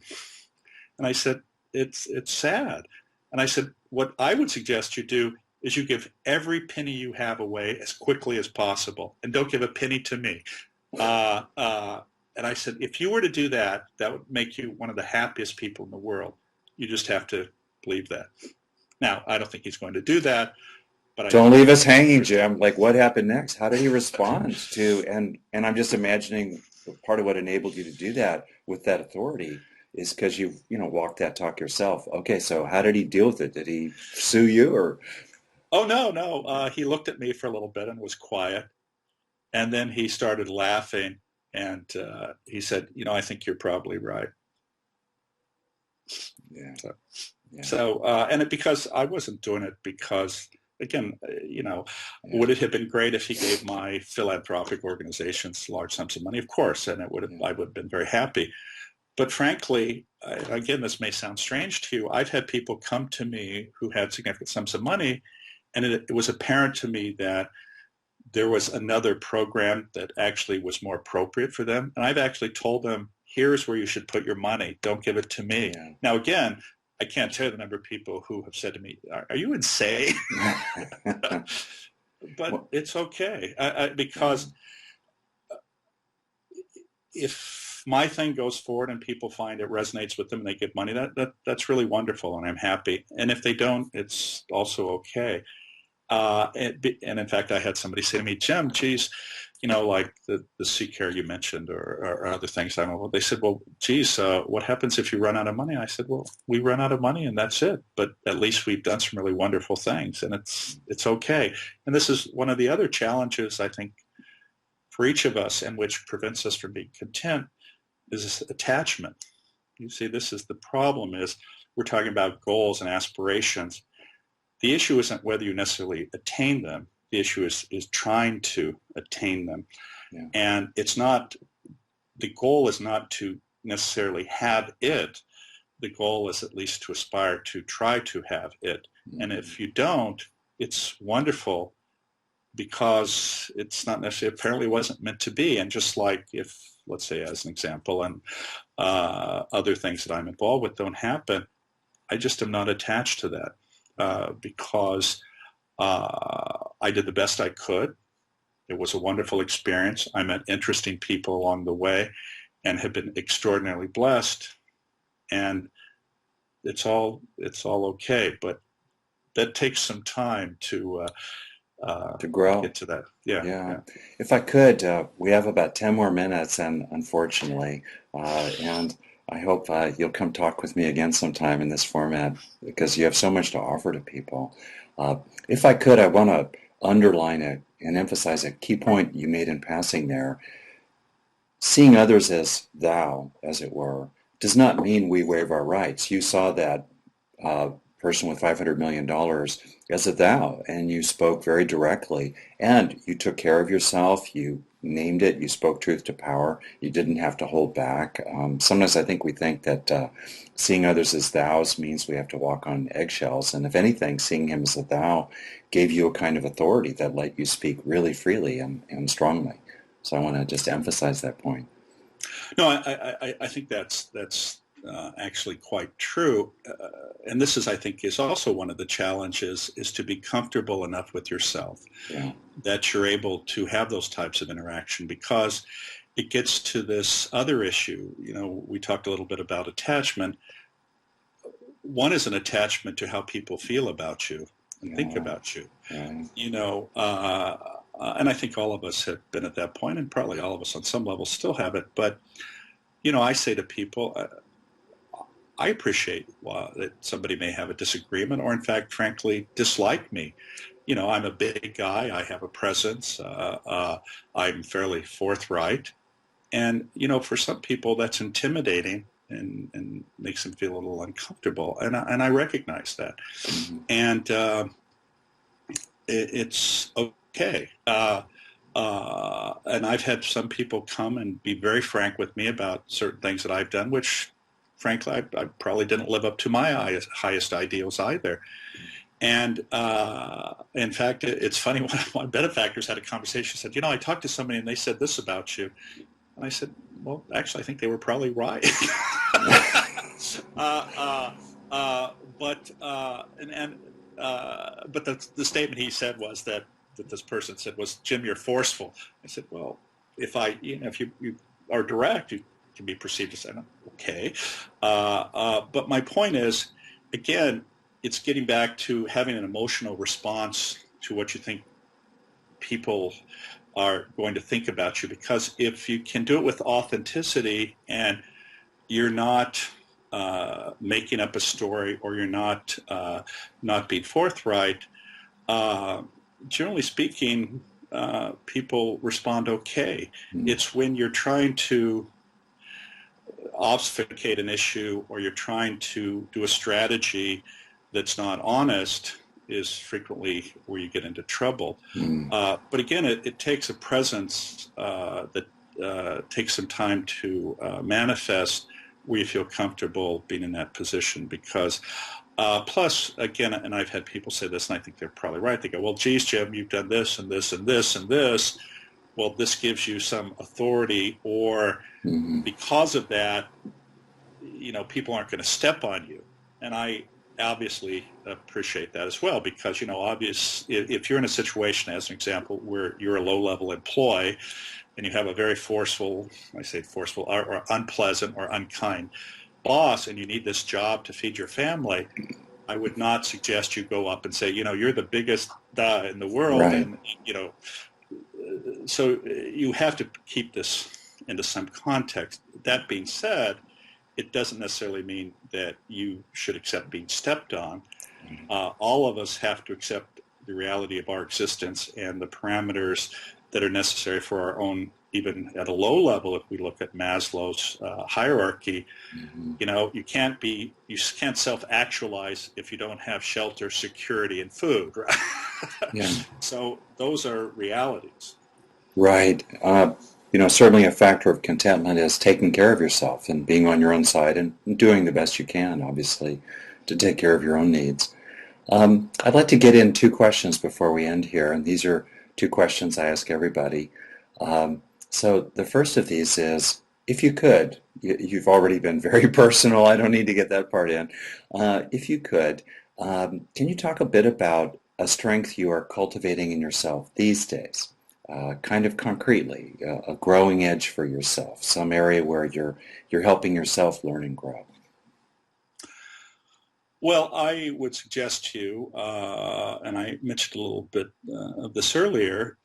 And I said, it's sad. And I said, what I would suggest you do is you give every penny you have away as quickly as possible, and don't give a penny to me. And I said, if you were to do that, that would make you one of the happiest people in the world. You just have to believe that. Now, I don't think he's going to do that. But don't leave us hanging, Jim. Like, what happened next? How did he respond to, and I'm just imagining part of what enabled you to do that with that authority is because you walked that talk yourself. Okay, so how did he deal with it? Did he sue you, or? Oh, no. He looked at me for a little bit and was quiet. And then he started laughing, and he said, I think you're probably right. Yeah. And because I wasn't doing it because, again, would it have been great if he gave my philanthropic organizations large sums of money? Of course, and I would have been very happy. But frankly, again, this may sound strange to you. I've had people come to me who had significant sums of money, and it was apparent to me that there was another program that actually was more appropriate for them. And I've actually told them, here's where you should put your money. Don't give it to me. Yeah. Now, again, I can't tell you the number of people who have said to me, are you insane? But it's okay. Because if my thing goes forward and people find it resonates with them and they give money, that's really wonderful, and I'm happy. And if they don't, it's also okay. And in fact, I had somebody say to me, Jim, geez, like the CCARE you mentioned or other things. They said, well, geez, what happens if you run out of money? I said, well, we run out of money and that's it. But at least we've done some really wonderful things, and it's okay. And this is one of the other challenges, I think, for each of us, and which prevents us from being content, is this attachment. You see, this is the problem, is we're talking about goals and aspirations. The issue isn't whether you necessarily attain them. The issue is trying to attain them. Yeah. And the goal is not to necessarily have it. the goal is at least to aspire to try to have it. And if you don't, it's wonderful, because it's not necessarily, apparently wasn't meant to be. And just like if, let's say as an example, and other things that I'm involved with don't happen, I just am not attached to that, because I did the best I could. It was a wonderful experience. I met interesting people along the way and have been extraordinarily blessed. And it's all okay. But that takes some time to grow. get to that. Yeah. If I could, we have about 10 more minutes, and unfortunately, and I hope you'll come talk with me again sometime in this format, because you have so much to offer to people. If I could, I want to underline it and emphasize a key point you made in passing there. Seeing others as thou, as it were, does not mean we waive our rights. You saw that person with $500 million as a thou, and you spoke very directly, and you took care of yourself, you named it, you spoke truth to power, you didn't have to hold back. Sometimes I think we think that seeing others as thous means we have to walk on eggshells, and if anything, seeing him as a thou gave you a kind of authority that let you speak really freely and strongly. So I want to just emphasize that point. No, I think that's actually quite true. And this is, I think, is also one of the challenges, is to be comfortable enough with yourself that you're able to have those types of interaction, because it gets to this other issue. We talked a little bit about attachment. One is an attachment to how people feel about you and think about you. And I think all of us have been at that point, and probably all of us on some level still have it. But, I say to people, I appreciate that somebody may have a disagreement, or in fact, frankly, dislike me. I'm a big guy. I have a presence. I'm fairly forthright. And, for some people, that's intimidating and makes them feel a little uncomfortable. And I recognize that. And it's okay. And I've had some people come and be very frank with me about certain things that I've done, which, frankly, I probably didn't live up to my highest ideals either. And in fact, it's funny, one of my benefactors had a conversation, said, I talked to somebody and they said this about you. And I said, well, actually, I think they were probably right. But the statement he said was that this person said was, Jim, you're forceful. I said, well, if you are direct, you can be perceived as saying, okay. But my point is, again, it's getting back to having an emotional response to what you think people are going to think about you. Because if you can do it with authenticity and you're not making up a story, or you're not being forthright, generally speaking, people respond okay. It's when you're trying to obfuscate an issue, or you're trying to do a strategy that's not honest, is frequently where you get into trouble. But again, it takes a presence that takes some time to manifest, where you feel comfortable being in that position. Because plus, again, and I've had people say this, and I think they're probably right. They go, well, geez, Jim, you've done this and this and this and this. Well, this gives you some authority, or because of that, people aren't going to step on you. And I obviously appreciate that as well, because, if you're in a situation, as an example, where you're a low-level employee and you have a very forceful, or unpleasant or unkind boss, and you need this job to feed your family, I would not suggest you go up and say, you're the biggest in the world. Right. And, so you have to keep this into some context. That being said, it doesn't necessarily mean that you should accept being stepped on. All of us have to accept the reality of our existence and the parameters that are necessary for our own, even at a low level. If we look at Maslow's hierarchy, you can't self-actualize if you don't have shelter, security, and food, right? So those are realities. Right. certainly a factor of contentment is taking care of yourself and being on your own side and doing the best you can, obviously, to take care of your own needs. I'd like to get in two questions before we end here, and these are two questions I ask everybody. So the first of these is, if you could, you've already been very personal, I don't need to get that part in. If you could, can you talk a bit about a strength you are cultivating in yourself these days? Kind of concretely, a growing edge for yourself, some area where you're helping yourself learn and grow. Well, I would suggest to you, and I mentioned a little bit of this earlier,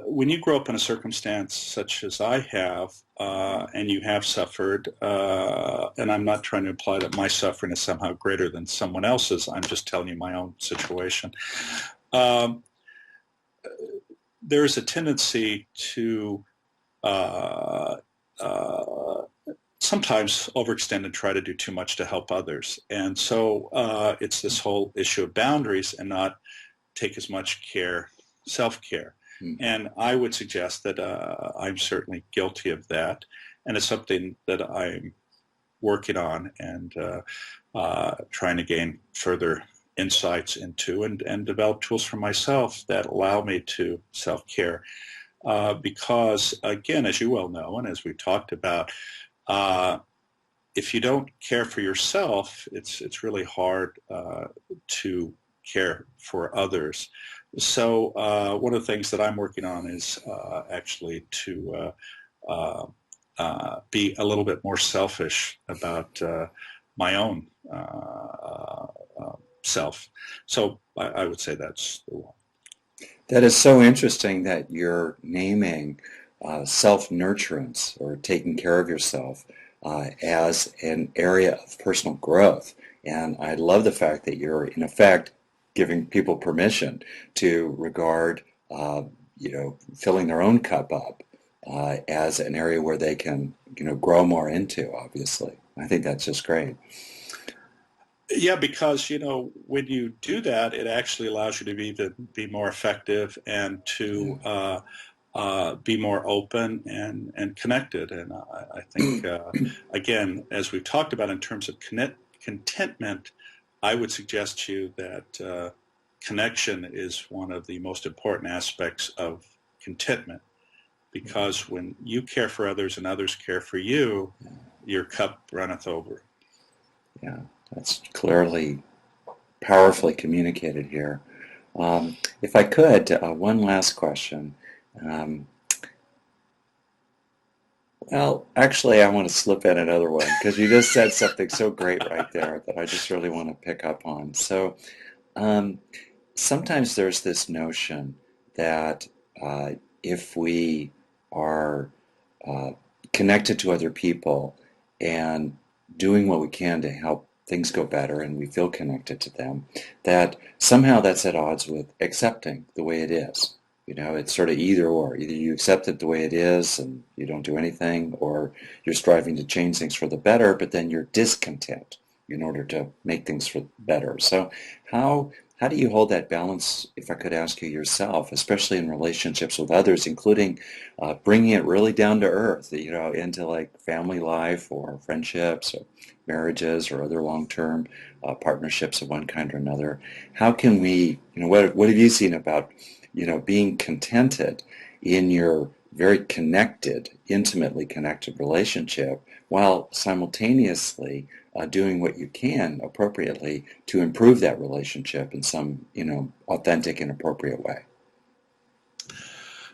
when you grow up in a circumstance such as I have, and you have suffered, and I'm not trying to imply that my suffering is somehow greater than someone else's, I'm just telling you my own situation. There's a tendency to sometimes overextend and try to do too much to help others. And so it's this whole issue of boundaries and not take as much care, self-care. Mm-hmm. And I would suggest that I'm certainly guilty of that. And it's something that I'm working on and trying to gain further insights into and develop tools for myself that allow me to self-care. Because, again, as you well know, and as we talked about, if you don't care for yourself, it's really hard to care for others. So one of the things that I'm working on is actually to be a little bit more selfish about my own self. So I would say that's the one. That is so interesting that you're naming self-nurturance or taking care of yourself as an area of personal growth. And I love the fact that you're, in effect, giving people permission to regard, filling their own cup up as an area where they can, grow more into, obviously. I think that's just great. Yeah, because, when you do that, it actually allows you to be more effective and to be more open and connected. And I think, again, as we've talked about in terms of contentment, I would suggest to you that connection is one of the most important aspects of contentment. Because when you care for others and others care for you, your cup runneth over. Yeah. That's clearly, powerfully communicated here. If I could, one last question. Well, actually, I want to slip in another one because you just said something so great right there that I just really want to pick up on. So sometimes there's this notion that if we are connected to other people and doing what we can to help things go better and we feel connected to them, that somehow that's at odds with accepting the way it is. It's sort of either or. Either you accept it the way it is and you don't do anything, or you're striving to change things for the better, but then you're discontent in order to make things for better. So how do you hold that balance, if I could ask you yourself, especially in relationships with others, including bringing it really down to earth, into like family life or friendships or marriages or other long-term partnerships of one kind or another? How can we, what have you seen about, being contented in your very connected, intimately connected relationship while simultaneously doing what you can appropriately to improve that relationship in some, authentic and appropriate way?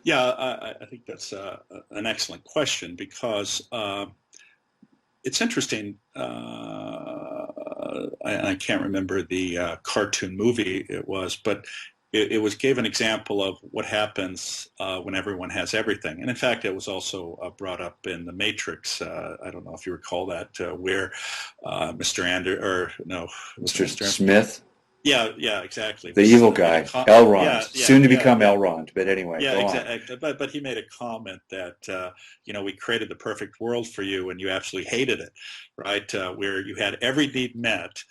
Yeah, I think that's an excellent question because it's interesting. I can't remember the cartoon movie it was, but it gave an example of what happens when everyone has everything. And in fact, it was also brought up in The Matrix. I don't know if you recall that, where Mr. Smith? Yeah, exactly. The evil guy, Elrond, soon to become Elrond. But anyway, yeah, go exactly. But he made a comment that we created the perfect world for you, and you absolutely hated it, right? Where you had every need met,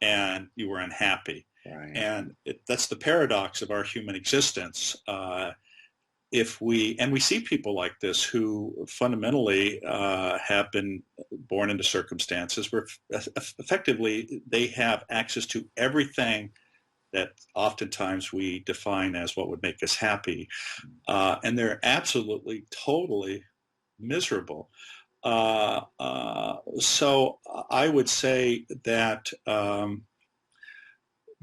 and you were unhappy. Right. And that's the paradox of our human existence. we see people like this who fundamentally have been born into circumstances where effectively they have access to everything that oftentimes we define as what would make us happy, and they're absolutely, totally miserable. So I would say that the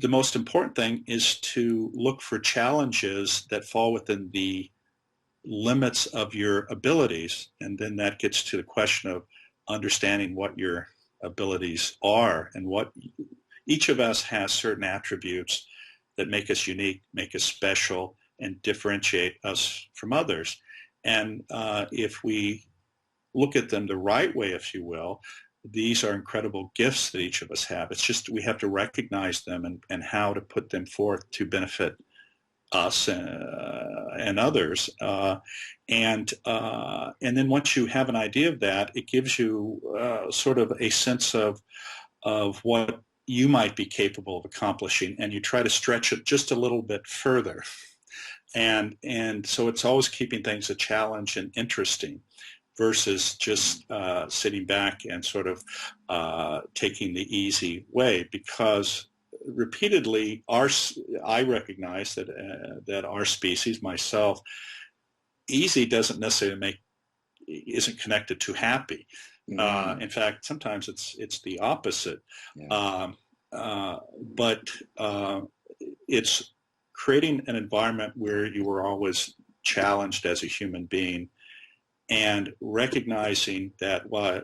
most important thing is to look for challenges that fall within the limits of your abilities, and then that gets to the question of understanding what your abilities are, and what each of us has certain attributes that make us unique, make us special, and differentiate us from others. And if we look at them the right way, if you will, these are incredible gifts that each of us have. It's just we have to recognize them and how to put them forth to benefit us and others. And then once you have an idea of that, it gives you sort of a sense of what you might be capable of accomplishing, and you try to stretch it just a little bit further. And so it's always keeping things a challenge and interesting, versus just sitting back and sort of taking the easy way. Because repeatedly, I recognize that our species, myself, easy doesn't necessarily isn't connected to happy. In fact, sometimes it's the opposite. Yeah. But it's creating an environment where you are always challenged as a human being, and recognizing that while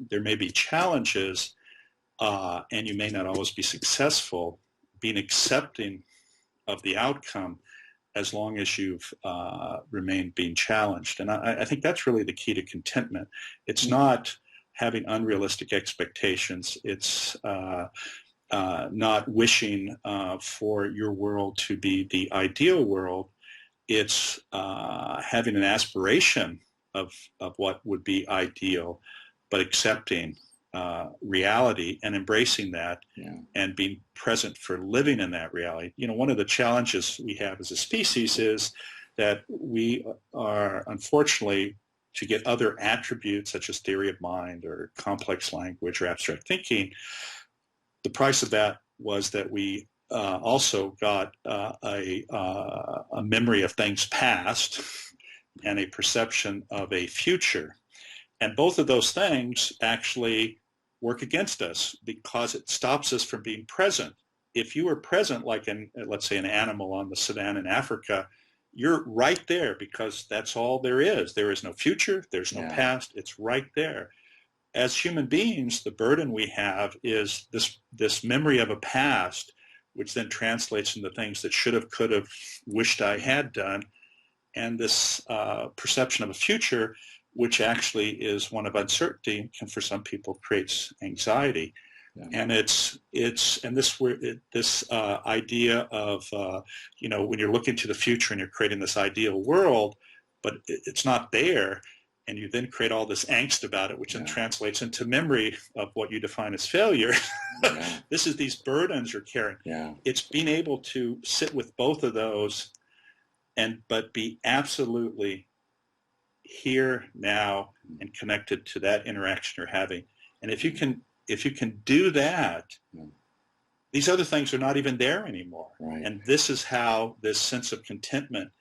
there may be challenges and you may not always be successful, being accepting of the outcome as long as you've remained being challenged. And I think that's really the key to contentment. It's not having unrealistic expectations. It's not wishing for your world to be the ideal world. It's having an aspiration of what would be ideal, but accepting reality and embracing that, and being present for living in that reality. You know, one of the challenges we have as a species is that we are, unfortunately, to get other attributes such as theory of mind or complex language or abstract thinking, the price of that was that we also got a memory of things past and a perception of a future. And both of those things actually work against us because it stops us from being present. If you were present like let's say an animal on the savannah in Africa, you're right there because that's all there is. There is no future, there's no past, it's right there. As human beings, the burden we have is this memory of a past, which then translates into things that should have, could have, wished I had done, and this perception of a future, which actually is one of uncertainty, and for some people creates anxiety. And this idea of when you're looking to the future and you're creating this ideal world, but it's not there, and you then create all this angst about it, which then translates into memory of what you define as failure. This is these burdens you're carrying. It's being able to sit with both of those, but be absolutely here now and connected to that interaction you're having. And if you can do that, these other things are not even there anymore. And this is how this sense of contentment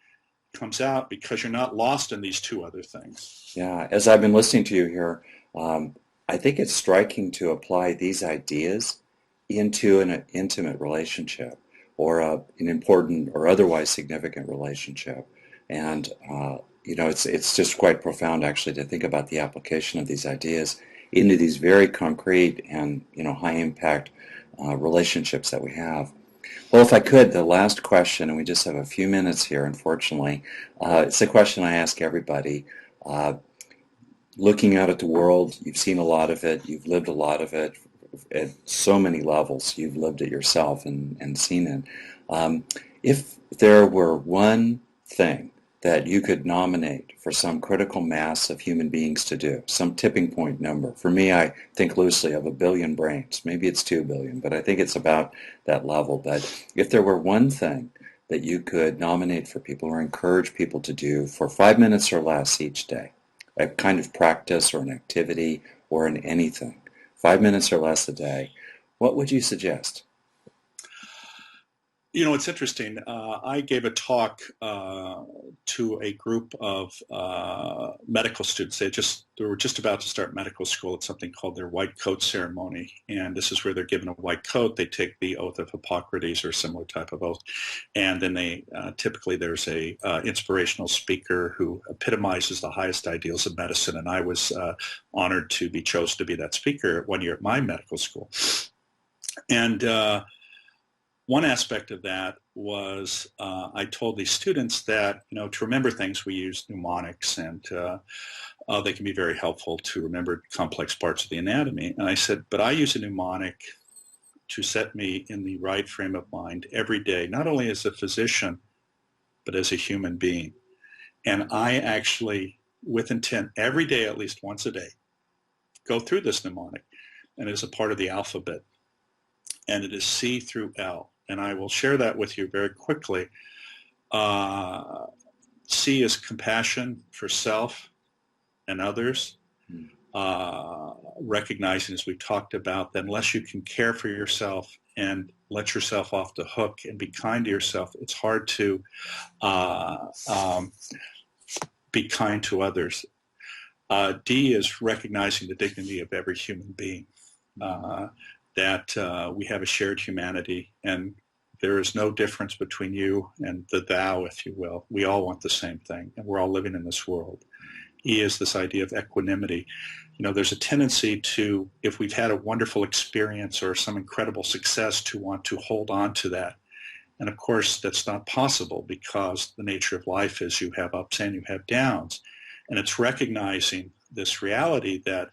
comes out, because you're not lost in these two other things. As I've been listening to you here, I think it's striking to apply these ideas into an intimate relationship, or an important or otherwise significant relationship. And it's just quite profound, actually, to think about the application of these ideas into these very concrete and high impact relationships that we have. Well, if I could, the last question, and we just have a few minutes here, unfortunately, it's a question I ask everybody. Looking out at the world, you've seen a lot of it, you've lived a lot of it at so many levels. You've lived it yourself and seen it. If there were one thing that you could nominate for some critical mass of human beings to do, some tipping point number. For me, I think loosely of 1 billion brains. Maybe it's 2 billion, but I think it's about that level. But if there were one thing that you could nominate for people or encourage people to do for 5 minutes or less each day? A kind of practice or an activity or an anything. 5 minutes or less a day. What would you suggest? You know, it's interesting. I gave a talk to a group of medical students. They were just about to start medical school at something called their white coat ceremony. And this is where they're given a white coat. They take the oath of Hippocrates or a similar type of oath. And then they typically there's a inspirational speaker who epitomizes the highest ideals of medicine. And I was honored to be chosen to be that speaker 1 year at my medical school. And one aspect of that was I told these students that, you know, to remember things, we use mnemonics, and they can be very helpful to remember complex parts of the anatomy. And I said, but I use a mnemonic to set me in the right frame of mind every day, not only as a physician, but as a human being. And I actually, with intent, every day, at least once a day, go through this mnemonic. And it is a part of the alphabet. And it is C through L. And I will share that with you very quickly. C is compassion for self and others. Recognizing, as we talked about, that unless you can care for yourself and let yourself off the hook and be kind to yourself, it's hard to be kind to others. D is recognizing the dignity of every human being. That we have a shared humanity, and there is no difference between you and the thou, if you will. We all want the same thing, and we're all living in this world. E is this idea of equanimity. You know, there's a tendency to, if we've had a wonderful experience or some incredible success, to want to hold on to that. And of course, that's not possible, because the nature of life is you have ups and you have downs. And it's recognizing this reality that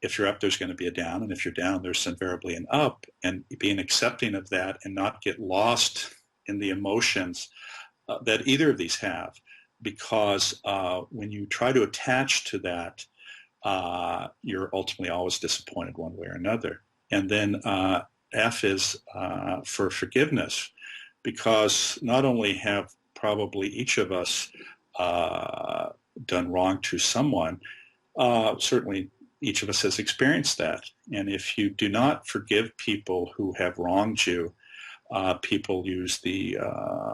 if you're up, there's going to be a down, and if you're down, there's invariably an up, and being accepting of that and not get lost in the emotions that either of these have, because when you try to attach to that, you're ultimately always disappointed one way or another. And then F is for forgiveness, because not only have probably each of us done wrong to someone, certainly each of us has experienced that. And if you do not forgive people who have wronged you, people use the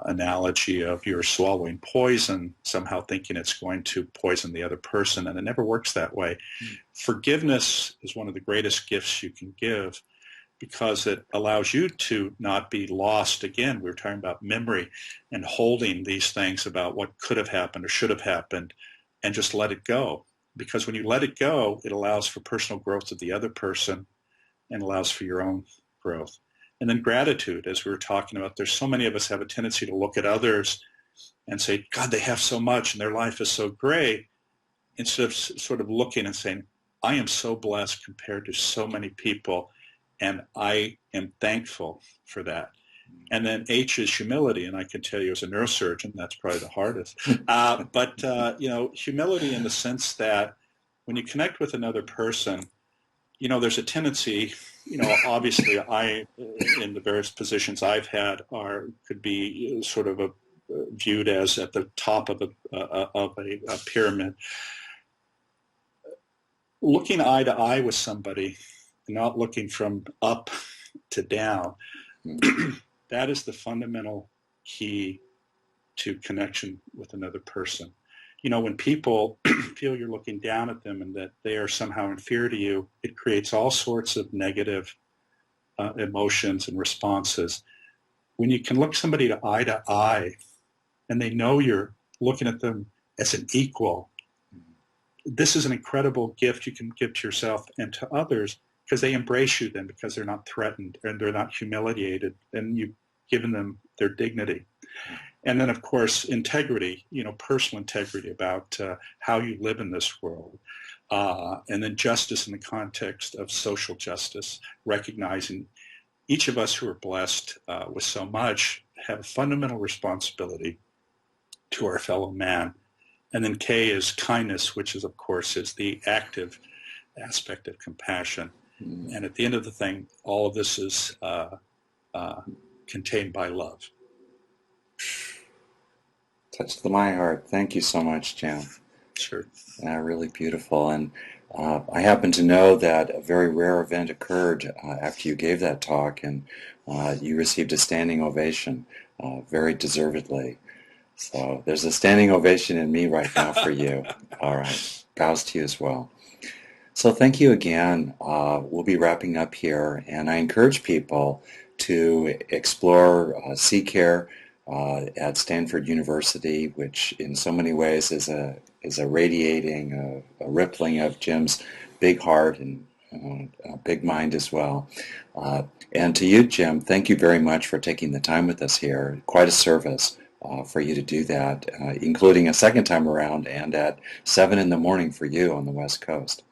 analogy of you're swallowing poison, somehow thinking it's going to poison the other person, and it never works that way. Forgiveness is one of the greatest gifts you can give, because it allows you to not be lost. Again, we were talking about memory and holding these things about what could have happened or should have happened, and just let it go. Because when you let it go, it allows for personal growth of the other person and allows for your own growth. And then gratitude, as we were talking about, there's so many of us have a tendency to look at others and say, God, they have so much and their life is so great, instead of sort of looking and saying, I am so blessed compared to so many people, and I am thankful for that. And then H is humility, and I can tell you as a neurosurgeon, that's probably the hardest. But you know, humility in the sense that when you connect with another person, you know, there's a tendency, you know, obviously I, in the various positions I've had, could be sort of viewed as at the top of a pyramid. Looking eye to eye with somebody, not looking from up to down, that is the fundamental key to connection with another person. You know, when people feel you're looking down at them and that they are somehow inferior to you, it creates all sorts of negative emotions and responses. When you can look somebody to eye and they know you're looking at them as an equal, this is an incredible gift you can give to yourself and to others, because they embrace you then, because they're not threatened and they're not humiliated, and you've given them their dignity. And then, of course, integrity, you know, personal integrity about how you live in this world. And then justice in the context of social justice, recognizing each of us who are blessed with so much have a fundamental responsibility to our fellow man. And then K is kindness, which is, of course, is the active aspect of compassion. And at the end of the thing, all of this is contained by love. Touched my heart. Thank you so much, Jim. Sure. Really beautiful. And I happen to know that a very rare event occurred after you gave that talk, and you received a standing ovation, very deservedly. So there's a standing ovation in me right now for you. All right. Bows to you as well. So thank you again. We'll be wrapping up here, and I encourage people to explore CCARE at Stanford University, which in so many ways is a radiating, a rippling of Jim's big heart and big mind as well. And to you, Jim, thank you very much for taking the time with us here. Quite a service for you to do that, including a second time around and at 7 in the morning for you on the West Coast.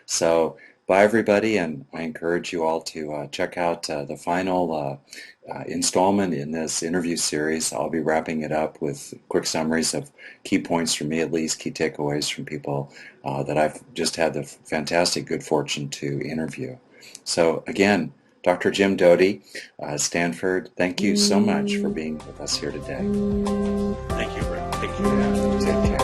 So bye everybody, and I encourage you all to check out the final installment in this interview series. I'll be wrapping it up with quick summaries of key points from me, at least key takeaways from people that I've just had the fantastic good fortune to interview. So again, Dr. Jim Doty, Stanford, thank you so much for being with us here today. Thank you, Rick. Take care. Take care.